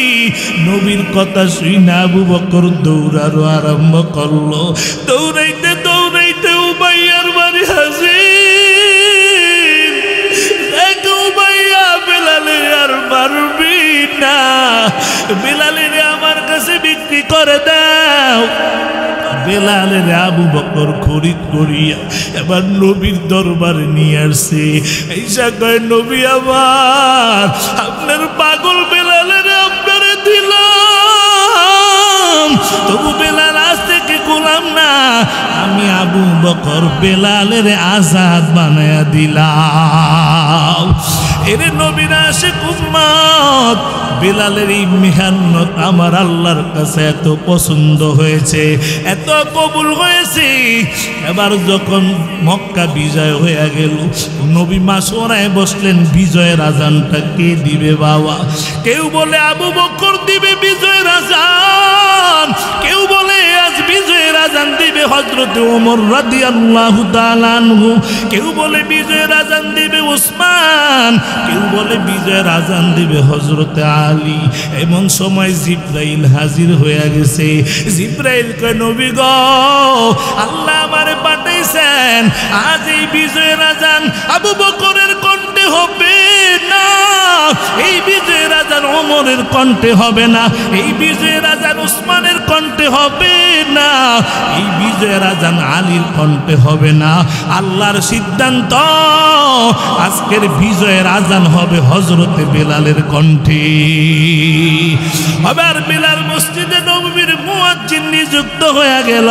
নবীর কথা শুই না আবু বকর দৌড়ানো আরম্ভ করলো। দৌড়াইতে দৌড়াইতে উমাইয়ার বাড়ি হাজির। উমাইয়া বেলালে আর পারবি না, বেলালের আমার কাছে বিক্রি করে দাও। বেলালের আবু বকর খরিদ করিয়া এবার নবীর দরবারে নিয়ে আসছে। এইসা কয় নবী আমার আপনার পাগল বেলালের বকর বেলালের আজাদ বানায়া দিলাম। এরে নবীর আশিক উম্মত, বেলালের এই মেহনত আমার আল্লাহর কাছে এত পছন্দ হয়েছে, এত কবুল হয়েছে। এবার যখন মক্কা বিজয় হয়ে গেল, নবী মাশওয়ারায় বসলেন, বিজয়ের আজানটা কে দিবে বাবা? কেউ বলে আবু বকর দিবে বিজয়ের আজান, কেউ বলে আজ বিজয়ের আজান দিবে হযরত ওমর রাদিয়াল্লাহু তাআলা আনহু, কেউ বলে বিজয়ের আজান দিবে উসমান, কেউ বলে বিজয়ের আজান দিবে হযরত আলী। এমন সময় জিবরাইল হাজির হয়ে গেছে। জিবরাইল কয় নবী গো, আল্লাহ আমারে পাঠাইছেন, আজ এই বিজয়ের আজান আবু বকরের কণ্ঠে হবে না, এই বিজয়ের আজান ওমরের কণ্ঠে হবে না, এই বিজয়ের আজান উসমানের কণ্ঠে হবে না, এই বিজয়ের আজান আলীর কণ্ঠে হবে না। আল্লাহর সিদ্ধান্ত, আজকের বিজয়ের আজান হবে হযরতে বেলালের কণ্ঠে। আবার বেলাল মসজিদে নববীর মুয়াজ্জিন নিযুক্ত হয়ে গেল।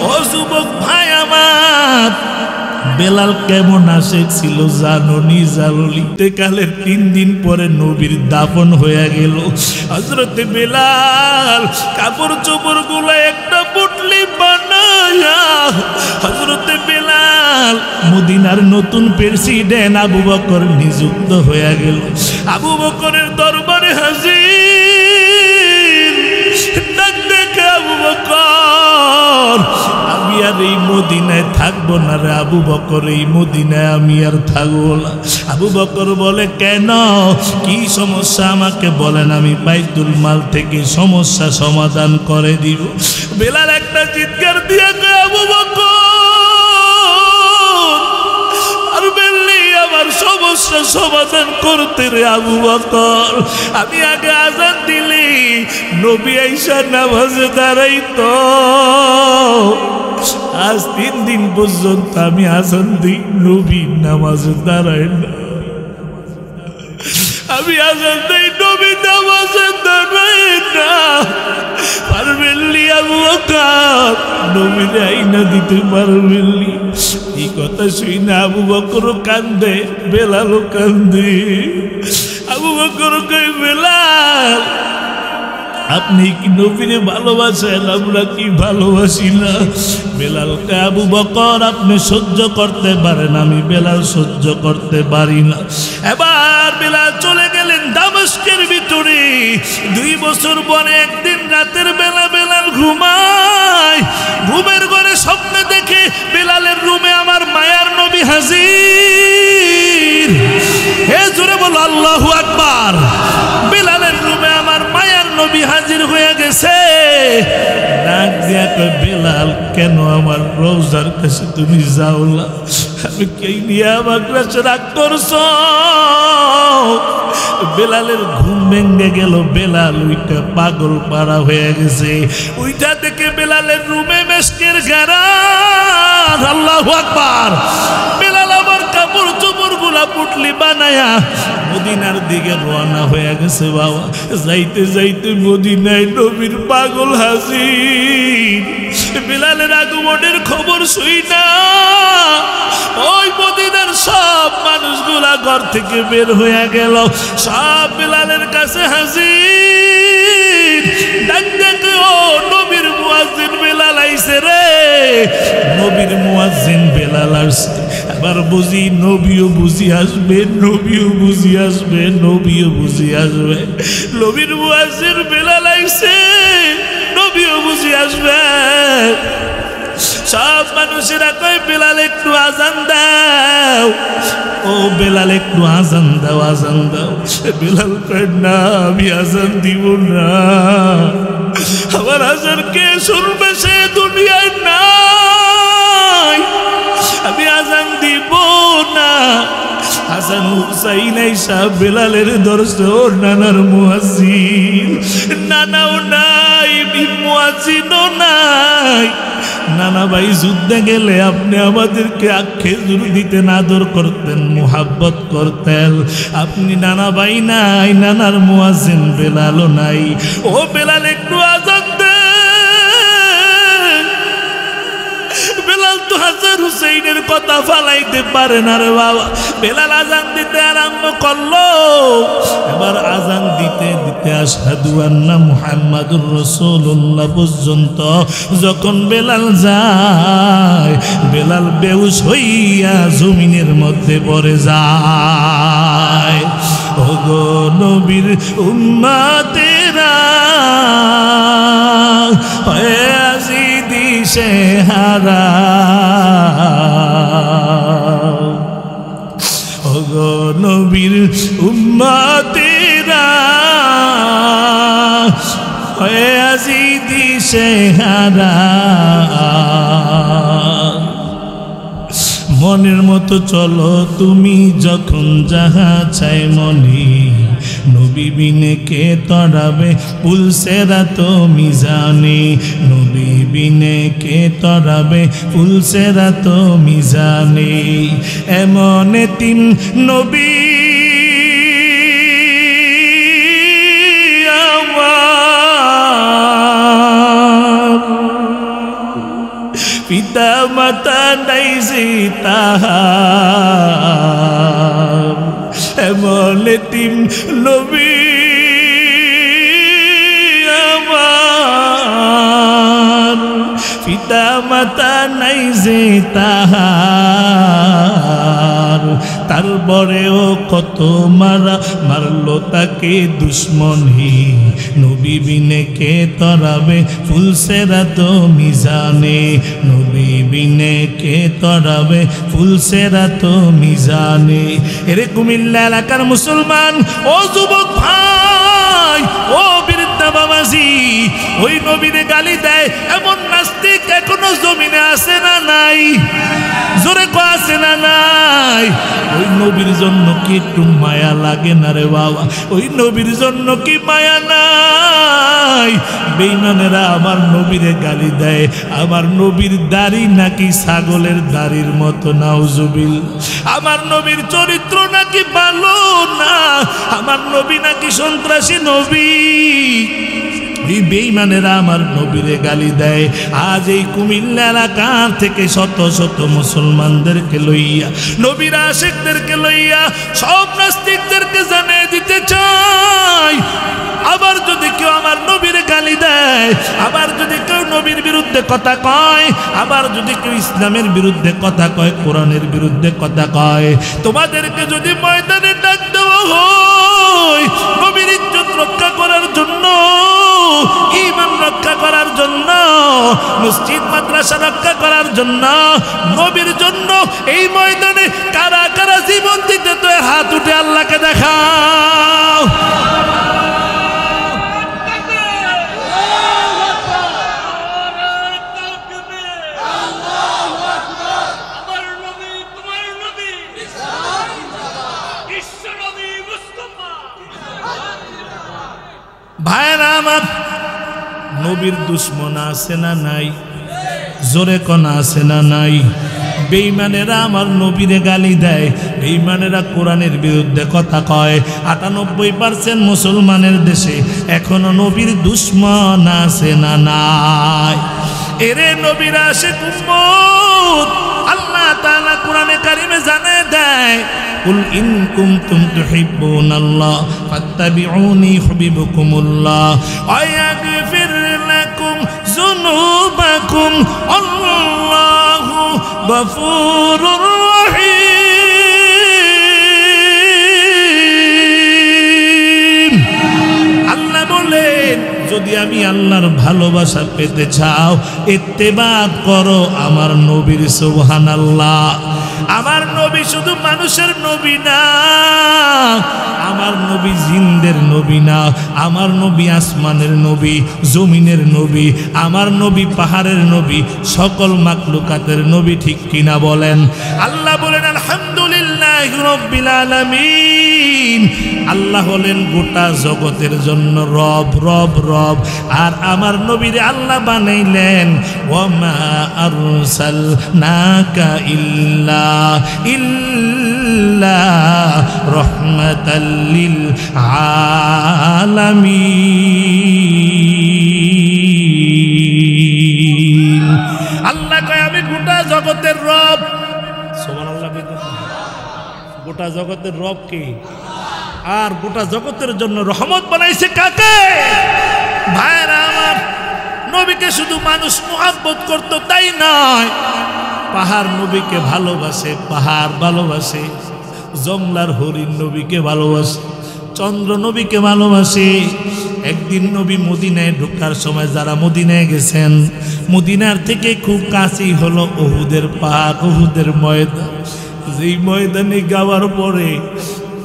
ও যুবক ভাই আমার, বেলাল কেমন আশেক ছিল জানো নি? ইন্তেকালের 3 দিন পরে নবীর দাফন হয়ে গেল। হযরতে বেলাল কাপড় চোপড় গুলো একটা পুটলি বানায়া হযরতে বেলাল মদিনার নতুন প্রেসিডেন্ট আবু বকর নিযুক্ত হয়ে গেল। আবু বকরের দরবারে হাজির। ডাক দেখে আবু বকর, আমি আর এই মদিনায় থাকবো না রে আবু বকর, এই মদিনায় আমি আর থাকবো না। আবু বকর বলে কেন, কি সমস্যা আমাকে বলেন, আমি বাইতুল মাল থেকে সমস্যা সমাধান করে দিব। বেলাল একটা চিৎকার দিয়ে কয় আবু বকর, আর বেললি আমার সমস্যা সমাধান করতে রে আবু বকর। আমি আগে আজান দিলি নবী আইসা নামাজে দাঁড়াইতো, আজ 3 দিন পর্যন্ত আমি আজান দিই নবী নামাজে দাঁড়ায় না, আমি আজান দিই নবী নামাজে দাঁড়ায় না। পারবেননি আবু বকর, নবীর আইনা দিতে পারবেননি? এই কথা শুই না আবু বকর কান্দে, বেলালও কান্দে। আবু বকর কই বেলাল, আপনি কি নবীরে ভালোবাসেন, আমরা কি ভালোবাসি না? বেলাল কে আবু বকর আপনি সহ্য করতে পারেন, আমি বেলাল সহ্য করতে পারি না। এবার বেলাল চলে গেলেন দামেস্কের ভিতরে। 2 বছর পরে একদিন রাতের বেলা বেলাল ঘুমায়, ঘুমের ঘরে স্বপ্নে দেখে বেলালের রুমে আমার মায়ার নবী হাজির। হে জোরে বলো আল্লাহু আকবার। বেলালের রুমে আমার মায়ার নবী হাজির হয়ে গেছে। ডাক দিয়া কয় বেলাল, কেন আমার রওজার কাছে তুমি যাও না? আমি কে নিয়ে আমার কাছে রাগ করছো? বেলালের ঘুম ভেঙে গেল। বেলাল ওইটা পাগল পাড়া হয়ে গেছে। ওইটা থেকে বেলালের রুমে মেশকের ঘেরান। আল্লাহু আকবার। বেলাল আমার কাপড় চোপড় গুলা পুটলি বানায়া মদিনার দিকে রওনা হয়ে গেছে। বাবা যাইতে যাইতে মদিনায় নবীর পাগল হাজির। বেলালের আগমনের খবর শুই না ওই মদিনার সব মানুষগুলা ঘর থেকে বের হয়ে গেল, সব বেলালের কাছে হাজির। ডাক দেখে ও নবীর মুয়াজ্জিন বেলাল আইছে রে। নবীর মুয়াজ্জিন বেলাল আসছে। এবার বুঝি নবীও বুঝি আসবে, নবীও বুঝি আসবে, নবীও বুঝি আসবে। নবীর মুয়াজ্জিন বেলাল আইছে, নবীও বুঝি আসবে। সব মানুষেরা কয় বেলাল একটু আজান দাও, ও বেলাল একটু আজান দাও, আজান দাও। বেলাল কয় না, আমি আজান দিব না, আমার আজান কে শুনবে? সে দুনিয়ায় নাই, আমি আজান দিব না। হাসান হুসাইন আইসা বেলালের দরজা, ও নানার মুয়াজ্জিন, নানাও নাই, মুয়াজ্জিনও নাই। নানা ভাই যুদ্ধে গেলে আপনি আমাদেরকে খেজুর দিতেন, আদর করতেন, মুহাব্বত করতেন। আপনি নানা ভাই নাই, নানার মুয়াজ্জিন বেলালও নাই। ও বেলাল একটু আজান দে। বেলাল তো হাজার কথা ফালাইতে পারে না রে বাবা। বেলাল আজান দিতে আরম্ভ করলো। এবার আজান দিতে দিতে আশহাদু আন্না মুহাম্মাদুর রাসূলুল্লাহ পর্যন্ত যখন বেলাল যায়, বেলাল বেহুশ হইয়া জমিনের মধ্যে পড়ে যায়। ওগো নবীর উম্মতেরা হয়ে আজি দিশে হারা, ওগো নবীর উম্মতেরা হয়ে আজি দিশে হারা। মনের মতো চলো তুমি যখন যাহা চাই মনি, নবী বিনে কে তরাবে পুলসেরা তো মিজানে, নবী বিনে কে তরাবে পুলসেরা তো মিজানে। এমন এতিম নবী পিতা মাতা নাই যে তাহার, এমন এতিম নবী আমার, পিতা মাতা নাই যে তাহার। তারপরেও কত মারা মারলো তাকে দুশ্মনী, নবী বিনে কে তরাবে ফুলসেরা তো মিজানে, নবী বিনে কে তরাবে ফুলসেরা তো মিজানে। এরে কুমিল্লা এলাকার মুসলমান ও যুবক ভাই, ও বৃদ্ধা বাবাজি, ওই নবীরে গালি দেয় এমন নাস্তিক এখনো জমিনে আছে না নাই? জোরে কো আছে না নাই? ওই নবীর জন্য কি একটু মায়া লাগে না রে বাবা? ওই নবীর জন্য কি মায়া নাই? বেঈমানেরা আমার নবীরে গালি দেয়, আমার নবীর দাড়ি নাকি ছাগলের দাড়ির মতো, নাউজুবিল্লাহ। আমার নবীর চরিত্র নাকি ভালো না, আমার নবী নাকি সন্ত্রাসী নবী। এই বেঈমানেরা আমার নবীরে গালি দেয়। আজ এই কুমিল্লা এলাকা থেকে শত শত মুসলমানদেরকে লইয়া, নবীর আশিকদেরকে লইয়া সব নাস্তিকদেরকে জানিয়ে দিতে চাই, আবার যদি কেউ আমার নবীর গালি দেয়, আবার যদি কেউ নবীর বিরুদ্ধে কথা কয়, আবার যদি কেউ ইসলামের বিরুদ্ধে কথা কয়, কোরআনের বিরুদ্ধে কথা কয়, তোমাদেরকে যদি ময়দানে ডাক দেওয়া হয় নবীর ইজ্জত রক্ষা করার জন্য, ঈমান রক্ষা করার জন্য, মসজিদ মাদ্রাসা রক্ষা করার জন্য, নবীর জন্য এই ময়দানে কারা কারা জীবন দিতে তো হাত উঠে আল্লাহকে দেখাও। ভাইরা আমার, নবীর দুশ্মন আছে না নাই? জোরে কোন আছে না নাই? বেঈমানেরা আমার নবীরে গালি দেয়, বেঈমানেরা কোরআনের বিরুদ্ধে কথা কয়। ৯৮% মুসলমানের দেশে এখনো নবীর দুশ্মন আছে না নাই? এরে নবীর আশিক উম্মত, আল্লাহ তাআলা কোরআনে কারিমে জানিয়ে দেয়, কুল ইন কুনতুম তুহিব্বুনাল্লাহ ফাত্তাবিউনি ইউহিব্বুকুমুল্লাহ ওয়া ইয়াগফির লাকুম যুনুবাকুম আল্লাহু গফুরুর রহিম। আল্লাহ বলেন, যদি আমি আল্লাহর ভালোবাসা পেতে চাও, ইত্তেবা করো আমার নবীর। সুবহানাল্লাহ। আমার নবী শুধু মানুষের নবী না, আমার নবী জিনদের নবী না, আমার নবী আসমানের নবী, জমিনের নবী, আমার নবী পাহাড়ের নবী, সকল মাখলুকাতের নবী। ঠিক কিনা বলেন? আল্লাহ বলেন আলহামদুলিল্লাহি রাব্বিল আলামিন। আল্লাহ হলেন গোটা জগতের জন্য রব রব রব। আর আমার নবীরে আল্লাহ বানাইলেন ওয়ামা আরসালনাকা ইল্লা রাহমাতাল লিল আলামিন। আল্লাহ কয় আমি গোটা জগতের রব। গোটা জগতের রব কে? আর গোটা জগতের জন্য রহমত বানাইছে কাকে? ভাইরা আমার, নবীকে শুধু মানুষ মুহাব্বত করতো তাই নয়, পাহাড় নবীকে ভালোবাসে, পাহাড় ভালোবাসে, জংলার হরিণ নবীকে ভালোবাসে, চন্দ্র নবীকে ভালোবাসে। একদিন নবী মদিনায় ঢোকার সময়, যারা মদিনায় গেছেন, মদিনার থেকে খুব কাছেই হলো উহুদের পাহাড়, উহুদের ময়দান। যেই ময়দানে যাওয়ার পরে,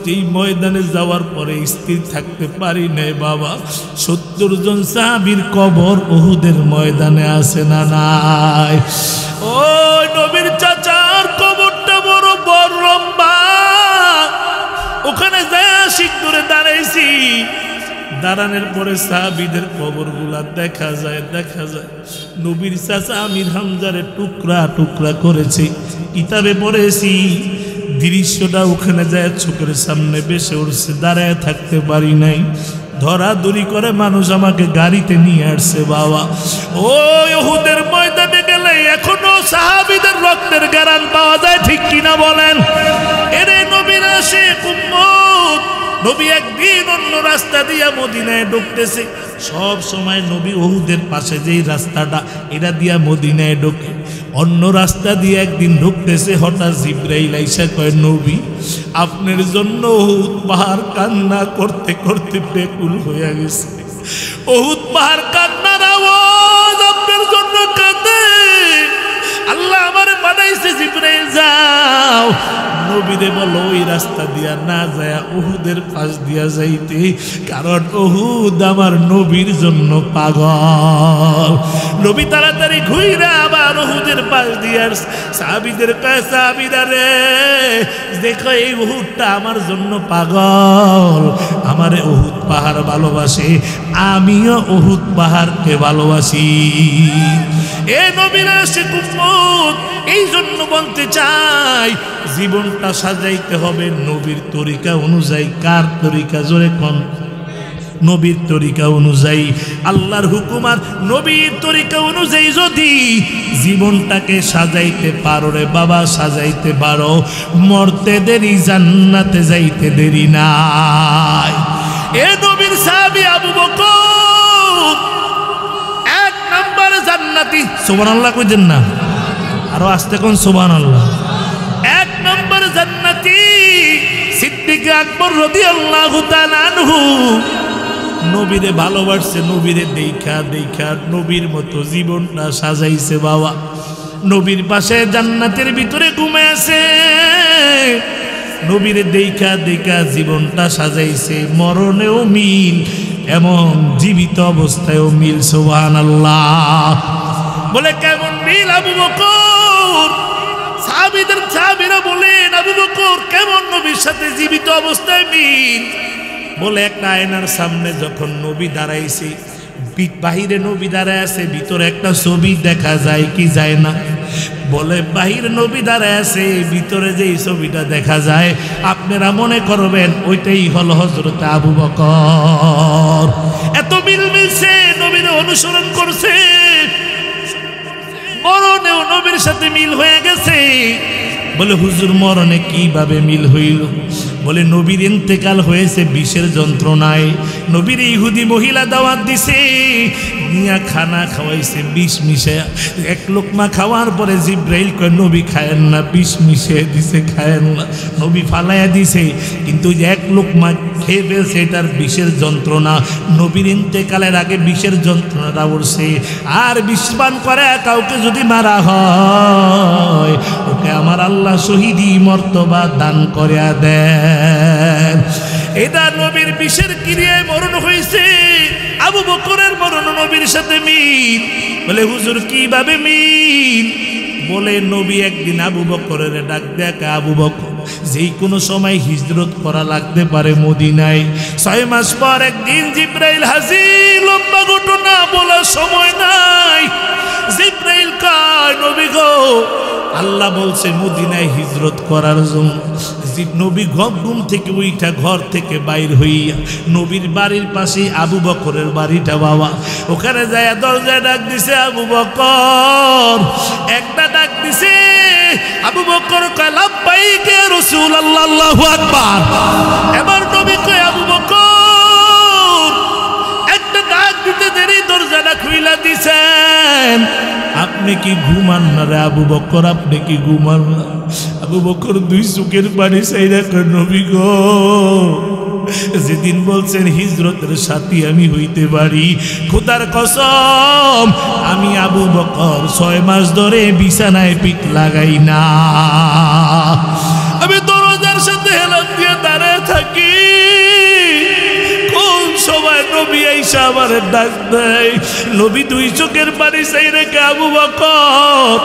যেই ময়দানে যাওয়ার পরে স্থির থাকতে পারি নাই বাবা। ৭০ জন সাহাবীর কবর উহুদের ময়দানে আছে না নাই? ওই নবীর চাচার কবরটা বড় বড় লম্বা, ওখানে যায় শিখ ধরে দাঁড়াইছি। দাঁড়ানোর পরে সাহাবীদের কবরগুলা দেখা যায়, দেখা যায় নবীর চাচা আমির হামজারে টুকরা টুকরা করেছে। কিতাবে পড়েছি, দৃশ্যটা ওখানে যায় চোখের সামনে ভেসে উঠছে, দাঁড়ায় থাকতে পারি নাই। ধরাধরি করে মানুষ আমাকে গাড়িতে নিয়ে আসছে বাবা। ওই উহুদের ময়দানে গেলে এখনো সাহাবীদের রক্তের গারান পাওয়া যায়, ঠিক কিনা বলেন? এরে নবীর আশিক উম্মত, নবী একদিন অন্য রাস্তা দিয়া মদিনায় ঢুকতেছে। সব সময় নবী উহুদের পাশে যেই রাস্তাটা, এটা দিয়া মদিনায় ঢোকে। অন্য রাস্তা দিয়ে একদিন ঢুকতেছে, হঠাৎ জিবরাইল আইসা কয়, নবী আপনার জন্য উহুদ পাহাড় কান্না করতে করতে বেকুল হয়ে গেছে। উহুদ পাহাড় কান্নার আওয়াজ আপনার জন্য কাঁদে। আল্লাহ আমারে বানাইছে, জিবরাইল যাও নবীরে বলো ওই রাস্তা দিয়া না যায় উহুদের পাশ দিয়া যাইতে, কারণ উহুদ আমার নবীর জন্য পাগল। নবী তাড়াতাড়ি ঘুইরা আবার উহুদের পাশ দিয়া সাহাবীদের কয়, সাহাবীরা রে দেখো এই উহুদটা আমার জন্য পাগল, আমারে উহুদ পাহাড় ভালোবাসে, আমিও উহুদ পাহাড়কে ভালোবাসি। এ নবীর আশিক উম্মত, এই জন্য বলতে চাই, জীবনটা সাজাইতে হবে নবীর তরিকা অনুযায়ী। কার তরিকা? জোরে কোন? নবীর তরিকা অনুযায়ী, আল্লাহর হুকুম আর নবীর তরিকা অনুযায়ী যদি জীবনটাকে সাজাইতে পারো রে বাবা, সাজাইতে পারো, মরতে দেরি, জান্নাতে যাইতে দেরি নাই। এ নবীর সাহাবী আবু বকর এক নম্বরে জান্নাতি। সুবহানাল্লাহ কইছেন না? আরো আসতে কোন সুবহানাল্লাহ। এক নম্বর জান্নাতি সিদ্দিক আকবর রাদিয়াল্লাহু তাআলা আনহু। নবীরে ভালোবাসছে, নবীরে দেখা দেখা নবীর মতো জীবনটা সাজাইছে বাবা। নবীর পাশে জান্নাতের ভিতরে ঘুমায় আছে, নবীরে দেখা দেখা জীবনটা সাজাইছে। মরণেও মিল, এমন জীবিত অবস্থায়ও মিল। সুবহানাল্লাহ। বলে কেমন মিল আবু বকর? সাহাবীরা বলেন, আবু বকর কেমন নবীর সাথে জীবিত অবস্থায় মিল? বলে একটা আয়নার সামনে যখন নবী দাঁড়াইছে, বাহিরে নবী দাঁড়ায় আছে, ভিতরে একটা ছবি দেখা যায় কি যায় না? বলে বাহিরে নবী দাঁড়ায় আছে, ভিতরে যে ছবিটা দেখা যায় আপনারা মনে করবেন ওইটাই হলো হযরত আবু বকর। এত মিল মিলছে, নবীর অনুসরণ করছে, মরণেও নবীর সাথে মিল হয়ে গেছে। বলে হুজুর মরণে কিভাবে মিল হইল? বলে নবীর ইন্তেকাল হয়েছে বিষের যন্ত্রণায়, নবীর ইহুদি মহিলা দাওয়াত দিছে, নিয়া খানা খাওয়াইছে বিষ মিশে। এক লোকমা খাওয়ার পরে জিব্রাইল কয় নবী খায়েন না, বিষ মিশে দিছে, খায়েন না। নবী ফালাইয়া দিছে, কিন্তু এক লোকমা খেয়ে ফেলছে, এটার বিষের যন্ত্রণা। নবীর ইন্তেকালের আগে বিষের যন্ত্রণাটা উঠছে। আর বিষ পান করে কাউকে যদি মারা হয়, ওকে আমার আল্লাহ শহীদি মর্তবা দান করিয়া দেন। এটা নবীর বিষের ক্রিয়ায় মরণ হয়েছে। আবু বকরের মরণ নবীর সাথে মিল। বলে হুজুর কিভাবে মিল? বলে নবী একদিন আবু বকরের ডাক দেখা, আবু বকর যেই কোনো সময় হিজরত করা লাগতে পারে মদিনায়। 6 মাস পর একদিন জিব্রাইল হাজির। লম্বা ঘটনা, বলার সময় নাই। জিব্রাইল কয় নবী গো, আল্লাহ বলছে মদিনায় হিজরত করার জন্য। নবী ঘুম থেকে উইঠা ঘর থেকে বাইর হইয়া নবীর বাড়ির পাশে আবু বকরের বাড়িটা বাবা, ওখানে যায় দরজায় ডাক দিছে আবু বকর, একটা ডাক দিছে আবু বকর কয় লাব্বাইক ইয়া রাসূলুল্লাহ, আল্লাহু আকবার। এবার নবী কয় আবু বকর, একটা ডাক দিতে দেরি দরজাটা খুইলা দিছেন, আপনি কি ঘুমান না রে আবু বকর, আপনি কি ঘুমান না? আবু বকর দুই চোখের পানি চাইরা কয় নবী গো, যেদিন বলছেন হিজরতের সাথী আমি হইতে পারি, খোদার কসম আমি আবু বকর 6 মাস ধরে বিছানায় পিঠ লাগাই না, আমি দরজার সাথে হেলান দিয়ে দাঁড়ায় থাকি, কোন সময় নবী আইসা আমার ডাক দেয়। নবী দুই চোখের পানি চাই রেখে আবু বকর,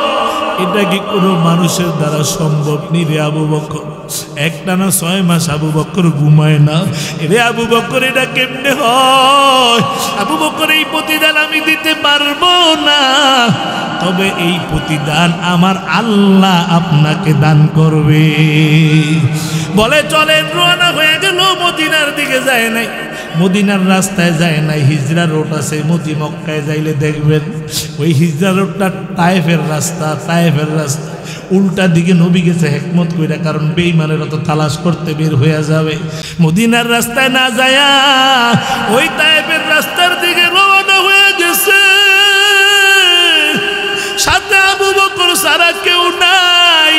এটা কি কোনো মানুষের দ্বারা সম্ভব নি রে আবু বকর? একটানা 6 মাস আবু বকর ঘুমায় না, রে আবু বকর এটা কেমনে হয়? আবু বকর এই প্রতিদান আমি দিতে পারবো না, তবে এই প্রতিদান আমার আল্লাহ আপনাকে দান করবে। বলে চলেন, রওনা হয়ে গেল, মদিনার দিকে যায় নাই, মদিনার রাস্তায় যায় নাই, হিজরা রোড আছে, মদি মক্কায় যাইলে দেখবেন ওই হিজরা রোডটা তায়েফের রাস্তা, তায়েফের রাস্তা উল্টা দিকে নবী গেছে হিকমত কইরা, কারণ বেঈমানেরা তো তালাশ করতে বের হয়ে যাবে। মদিনার রাস্তায় না যায়া ওই তায়েফের রাস্তার দিকে রওনা হয়ে গেছে, সাথে আবু বকর ছাড়া কেউ নাই।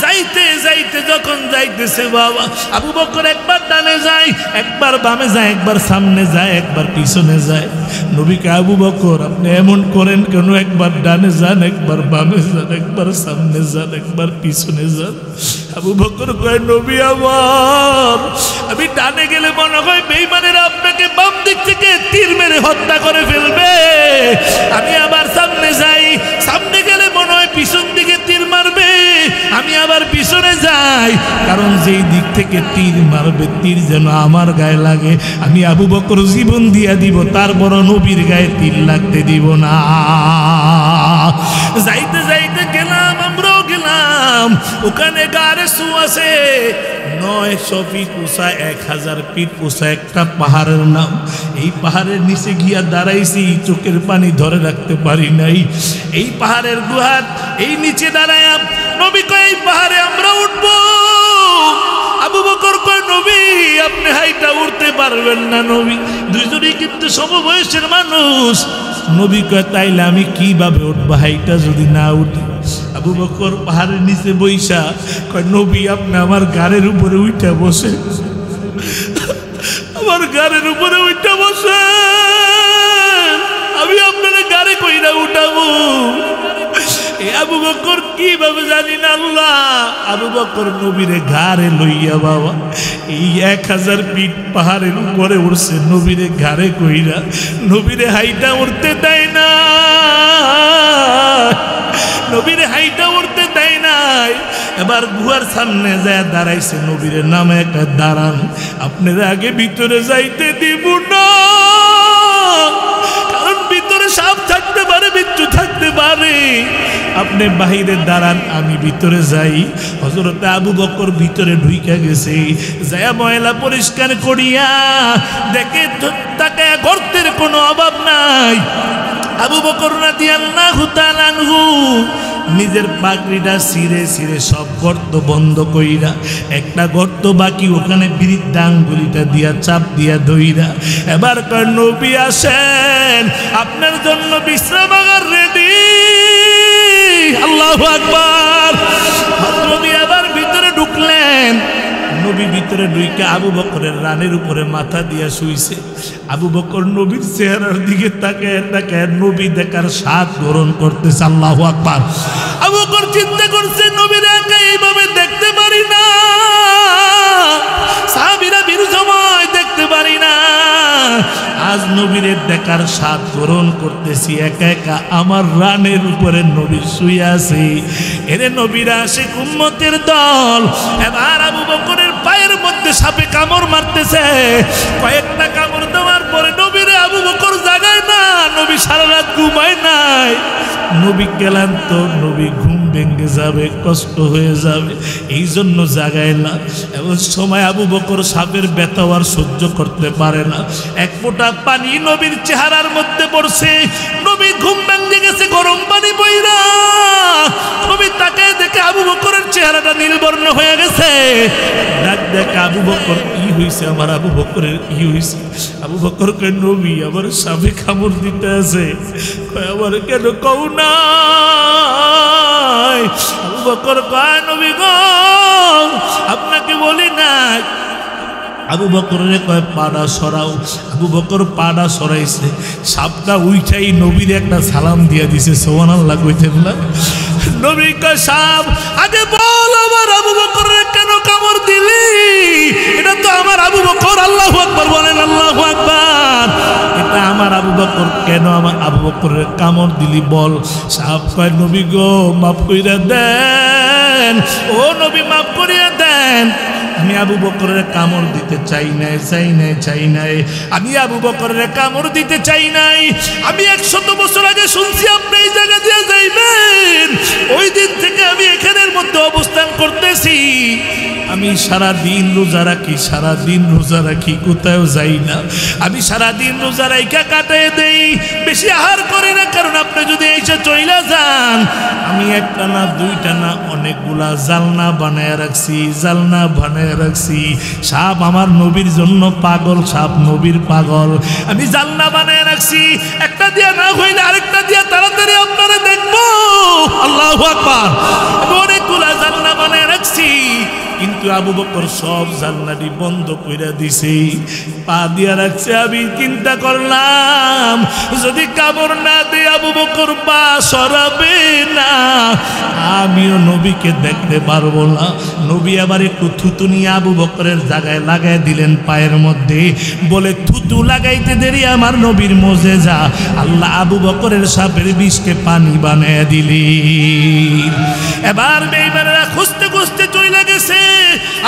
যাইতে যাইতে যখন যাইতেছে বাবা, আবু বকর একবার ডানে যায়, একবার বামে যায়, একবার সামনে যায়, একবার পিছনে যায়। নবীকে আবু বকর আপনি এমন করেন কেন? একবার ডানে যান, একবার বামে যান, একবার সামনে যান, একবার পিছনে যান। আবু বকর কয় নবী আমার, আমি ডানে গেলে মনে হয় বেঈমানেরা আপনাকে বাম দিক থেকে তীর মেরে হত্যা করে ফেলবে, আমি আবার সামনে যাই, সামনে গেলে মনে হয় পিছন দিকে তীর মারবে, আমি আবার পিছনে যাই, কারণ যেই দিক থেকে তীর মারবে তীর যেন আমার গায়ে লাগে, আমি আবু বকর জীবন দিয়া দিব, তারপর নবীর গায়ে তীর লাগতে দিব না। যাইতে যাইতে গেলাম, আমরাও গেলাম, ওখানে গারে সু আছে 900 ফিট উঁচা, 1000 ফিট উঁচা একটা পাহাড়ের নাম। এই পাহাড়ের নিচে গিয়া দাঁড়াইছি, চোখের পানি ধরে রাখতে পারি নাই। এই পাহাড়ের গুহার এই নিচে দাঁড়ায় নবী কয় এই পাহাড়ে আমরা উঠবো। আবু বকর কয় নবী আপনি হাইটা উঠতে পারবেন না, নবী দুইজনই কিন্তু সমবয়সের মানুষ। নবী কয় তাইলে আমি কিভাবে উঠবো হাইটা যদি না উঠি? আবু বকর পাহাড়ের নিচে বইসা কয় নবী আপনি আমার গাড়ির উপরে উঠা বসে, আমার গাড়ির উপরে উঠা বসে, আমি আপনার গাড়ি কইরা উঠাবো। আবু বকর কিভাবে জানি না আল্লাহ, আবু বকর নবীরে ঘাড়ে লইয়া বাবা এই 1000 ফিট পাহাড়ের উপরে উঠছে, নবীরে ঘাড়ে কইরা, নবীরে হাইটা উঠতে দেয় না, নবীরে হাইটা উঠতে দেয় নাই। এবার গুহার সামনে যায় দাঁড়াইছে, নবীরে নামে একটা দাঁড়ান, আপনারা আগে ভিতরে যাইতে দিব না, কারণ ভিতরে সাপ থাকতে পারে, বিচ্ছু থাকতে পারে, আপনি বাহিরে দাঁড়ান, আমি ভিতরে যাই। হযরত আবু বকর ভিতরে ঢুইকা গেছে, যায় ময়লা পরিষ্কার করিয়া দেখে তাকে গর্তের কোনো অভাব নাই। আবু বকর রাদিয়াল্লাহু তাআলা আনহু নিজের পাগড়িটা ছিঁড়ে ছিঁড়ে সব গর্ত বন্ধ কইরা, একটা গর্ত বাকি ওখানে বৃদ্ধা আঙ্গুলিটা দিয়া চাপ দিয়া ধইরা এবার কয় নবী আসেন, আপনার জন্য বিশ্রামাগার রেডি। আল্লাহু আকবার। নবী আবার ভিতরে ঢুকলেন, নবী ভিতরে ঢুইকা আবু বকরের রানের উপরে মাথা দিয়া শুইছে। আবু বকর নবীর চেহারার দিকে তাকায় তাকায় নবী দেখার স্বাদ গ্রহণ করতেছে। আল্লাহু আকবার। আবু বকর চিন্তা করছে নবীর একা এইভাবে দেখতে পারি না, সাহাবীরা বীর সময় দেখতে পারি না, আজ নবীর দেখার স্বাদ গ্রহণ করতেছি একা একা। আমার রানের উপরে নবী শুয়ে আছে, এরে নবীরা আসে উম্মতের দল। এবার আবু বকরের পায়ের মধ্যে সাপে কামড় মারতেছে, কয়েকটা কামড় দেওয়ার পরে নবীরে আবু বকর জাগায় না, নবী সারা রাত ঘুমায় নাই। নবী ক্লান্ত, নবী ঘুম ভেঙে যাবে, কষ্ট হয়ে যাবে, এই জন্য জাগায় না। এমন সময় আবু বকর সাপের ব্যথা আর সহ্য করতে পারে না, এক ফোঁটা পানি নবীর চেহারার মধ্যে পড়ছে। নবী ঘুম ভেঙে গেছে, গরম পানি বইরা নবী তাকে দেখে আবু বকরের চেহারাটা নীলবর্ণ হয়ে গেছে। ডাক দেখে আবু বকর, কি হয়েছে আমার আবু বকরের, কি হয়েছে? আবু বকর কয়, নবী আমার সাপে কামড় দিতে আছে। কয়, আমার কেন কও না? আবু বকর কয়, নবী গো আপনাকে বলি নাই। আবু বকরের কয়, পাড়া সরাও। আবু বকর পাড়া সরাইছে, সাপটা উইঠাই নবীর একটা সালাম দিয়া দিছে। সুবহানাল্লাহ কইতেন না? নবী কয়, সাপ আগে বল আমার আবু বকরের কেন কামড় দিলি? এটা তো আমার আবু বকর। আল্লাহু আকবার বলেন, আল্লাহু আকবার। এটা আমার আবু বকর, কেন আমার আবু বকরের কামড় দিলি বল। সাপ কয়, নবী গো মাফ কইরা দেন, ও নবী মাফ করিয়া দেন। আমি আবু বকরের কামড় দিতে চাই নাই, চাই নাই। আমি আবু বকরের কামড় দিতে চাই নাই। আমি 100 বছর আগে শুনছি আপনি এই জায়গা দিয়ে যাইবেন, ওই দিন থেকে আমি এখানের মধ্যে অবস্থান করতেছি। আমি সারাদিন রোজা রাখি, সারাদিন রোজা রাখি, কোথাও যাই না। আমি সারাদিন রোজা রাইখা কাটাই দেই, বেশি আহার করি না, কারণ আপনি যদি এসে চইলা যান, আমি একটা না দুইটা না অনেকগুলা জালনা বানায় রাখছি, জালনা বানায় রাখছি। সাপ আমার নবীর জন্য পাগল, সাপ নবীর পাগল। আমি জালনা বানায় রাখছি, একটা দিয়া না হইলে আরেকটা দিয়া তাড়াতাড়ি আপনারা দেখবো। আল্লাহু আকবার। আমি অনেকগুলা জালনা বানায় রাখছি, কিন্তু আবু বকর সব জানলাটি বন্ধ কইরা দিছে, পা দিয়া রাখছে। আমি চিন্তা করলাম, যদি কামড় না দিয়ে আবু বকর পা সরাবে না, আমিও নবীকে দেখতে পারবো না। নবী আবার একটু থুতু নিয়ে আবু বকরের জায়গায় লাগাই দিলেন পায়ের মধ্যে, বলে থুতু লাগাইতে দেরি আমার নবীর মুজিজা। আল্লাহ আবু বকরের সাপের বিষকে পানি বানায় দিলেন। এবার বেঈমানেরা খুঁজতে খুঁজতে চলে গেছে।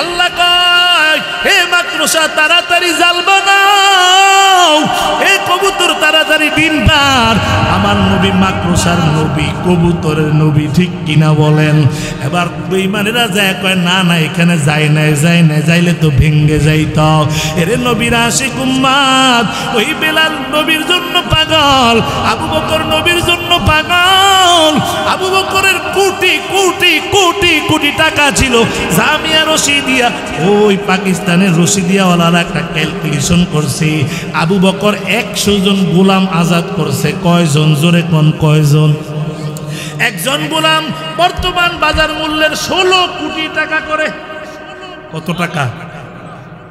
আল্লাহ কয়, হে মাকড়সা তাড়াতাড়ি জাল বানাও, হে কবুতর তাড়াতাড়ি ডিম পার। আমার নবী মাকড়সার নবী, কবুতরের নবী, ঠিক কিনা বলেন? এবার বেঈমানেরা যায় কয়, না না এখানে যায় না, যাইলে তো ভেঙ্গে যাইত। এরে নবীর আশিক উম্মত, ওই বেলাল নবীর জন্য পাগল, আবু বকর নবীর জন্য পাগল। আবু বকরের কোটি কোটি কোটি কোটি টাকা ছিল। জামিয়া রশিদিয়া, ওই পাকিস্তানের রশিদিয়াওয়ালারা একটা ক্যালকুলেশন করছে, আবু বকর 100 জন গোলাম আজাদ করছে। কয়জন? জোরে কোন কয়জন? একজন গোলাম বর্তমান বাজার মূল্যের 16 কোটি টাকা করে। কত টাকা?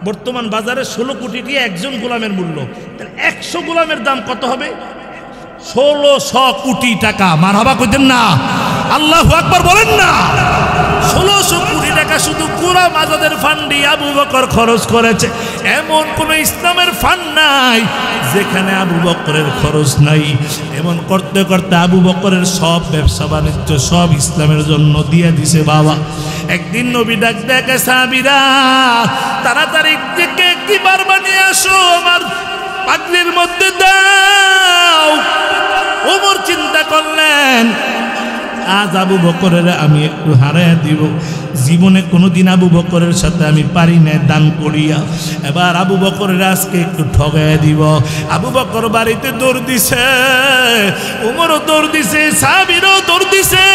বর্তমান বাজারে 16 কোটি দিয়ে একজন গোলামের মূল্য। তাহলে 100 গোলামের দাম কত হবে? 1600 কোটি টাকা। মারহাবা কইতেন না? আল্লাহু আকবার বলেন না? 1600 কোটি টাকা শুধু গোলাম আজাদের ফান্ডে আবু বকর খরচ করেছে। এমন কোন ইসলামের ফান্ড নাই যেখানে আবু বকরের খরচ নাই। এমন করতে করতে আবু বকরের সব ব্যবসা বাণিজ্য সব ইসলামের জন্য দিয়ে দিছে বাবা। একদিন নবী ডাক দেখে, সাহাবীরা তাড়াতাড়ি থেকে কি বার বানিয়ে আসো, আমার পাগড়ির মধ্যে দাও। ওমর চিন্তা করলেন, আজ আবু বকরের আমি একটু হারাইয়া দিব। জীবনে কোনোদিন আবু বকরের সাথে আমি পারি না দান করিয়া, এবার আবু বকরের আজকে একটু ঠগাইয়া দিব। আবু বকর বাড়িতে দৌড় দিছে, ওমরও দৌড় দিছে, সাহাবীরাও দৌড় দিছে।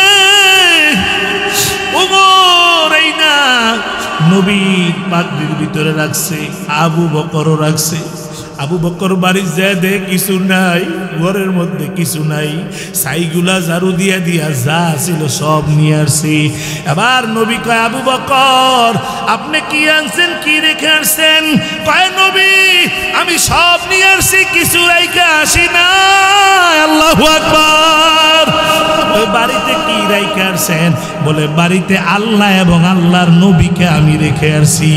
ওমর এই না নবীর পাগড়ির ভিতরে রাখছে, আবু বকরও রাখছে। আবু বকর বাড়ি যায় দে কিছু নাই, ঘরের মধ্যে কিছু নাই। সাইগুলা ঝাড়ু দিয়া দিয়া যা ছিল সব নিয়ে আসছি। এবার নবী কয়, আবু বকর আপনি কি আনছেন, কি রেখে আসছেন? কয়, নবী আমি সব নিয়ে আসছি, কিছু রেখে আসি না। আল্লাহু আকবার। বাড়িতে কি রেখে আসছেন? বলে বাড়িতে আল্লাহ এবং আল্লাহর নবীকে আমি রেখে আসছি।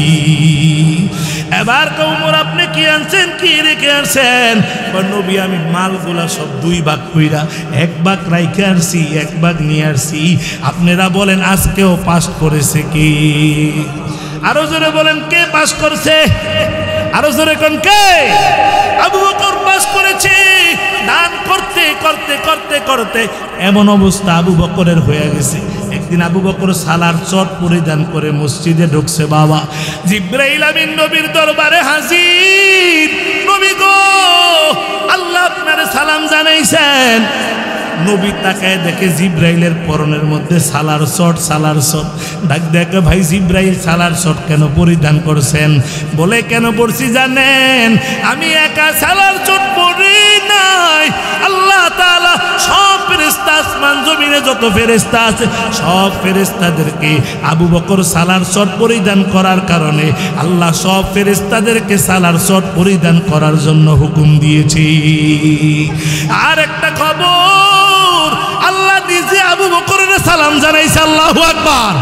এবার ওমর আপনি কি আনছেন, কি রেখে আসছেন? নবী আমি মালগুলা সব 2 ভাগ কইরা 1 ভাগ রাইখে আসছি, 1 ভাগ নিয়ে আসছি। আপনারা বলেন আজকেও পাস করেছে কি? আরো জোরে বলেন কে পাস করছে? আরো জোরে কোন কে? আবু বকর পাস করেছে। দান করতে করতে করতে করতে এমন অবস্থা আবু বকরের হয়ে গেছে। একদিন আবু বকর সালার চট পরিধান করে মসজিদে ঢুকছে। বাবা জিবরাইল আমিন নবীর দরবারে হাজির। নবী গো, আল্লাহ আপনারে সালাম জানাইছেন। নবী তাকায় দেখে জিব্রাইলের পরনের মধ্যে সালার শট। ডাক দেখে, ভাই জিব্রাইল সালার শট কেন পরিধান করছেন? বলে, কেন পড়ছি জানেন? আমি একা সালার শট পরি নাই, আল্লাহ তাআলা সব ফেরেশতা, আসমান জমিনে যত ফেরেশতা আছে সব ফেরেশতাদেরকে আবু বকর সালার শট পরিধান করার কারণে আল্লাহ সব ফেরেশতাদেরকে সালার শট পরিধান করার জন্য হুকুম দিয়েছি। আর একটা খবর, আল্লাহ নিজে আবু বকরের সালাম জানাইছে। আল্লাহু আকবার।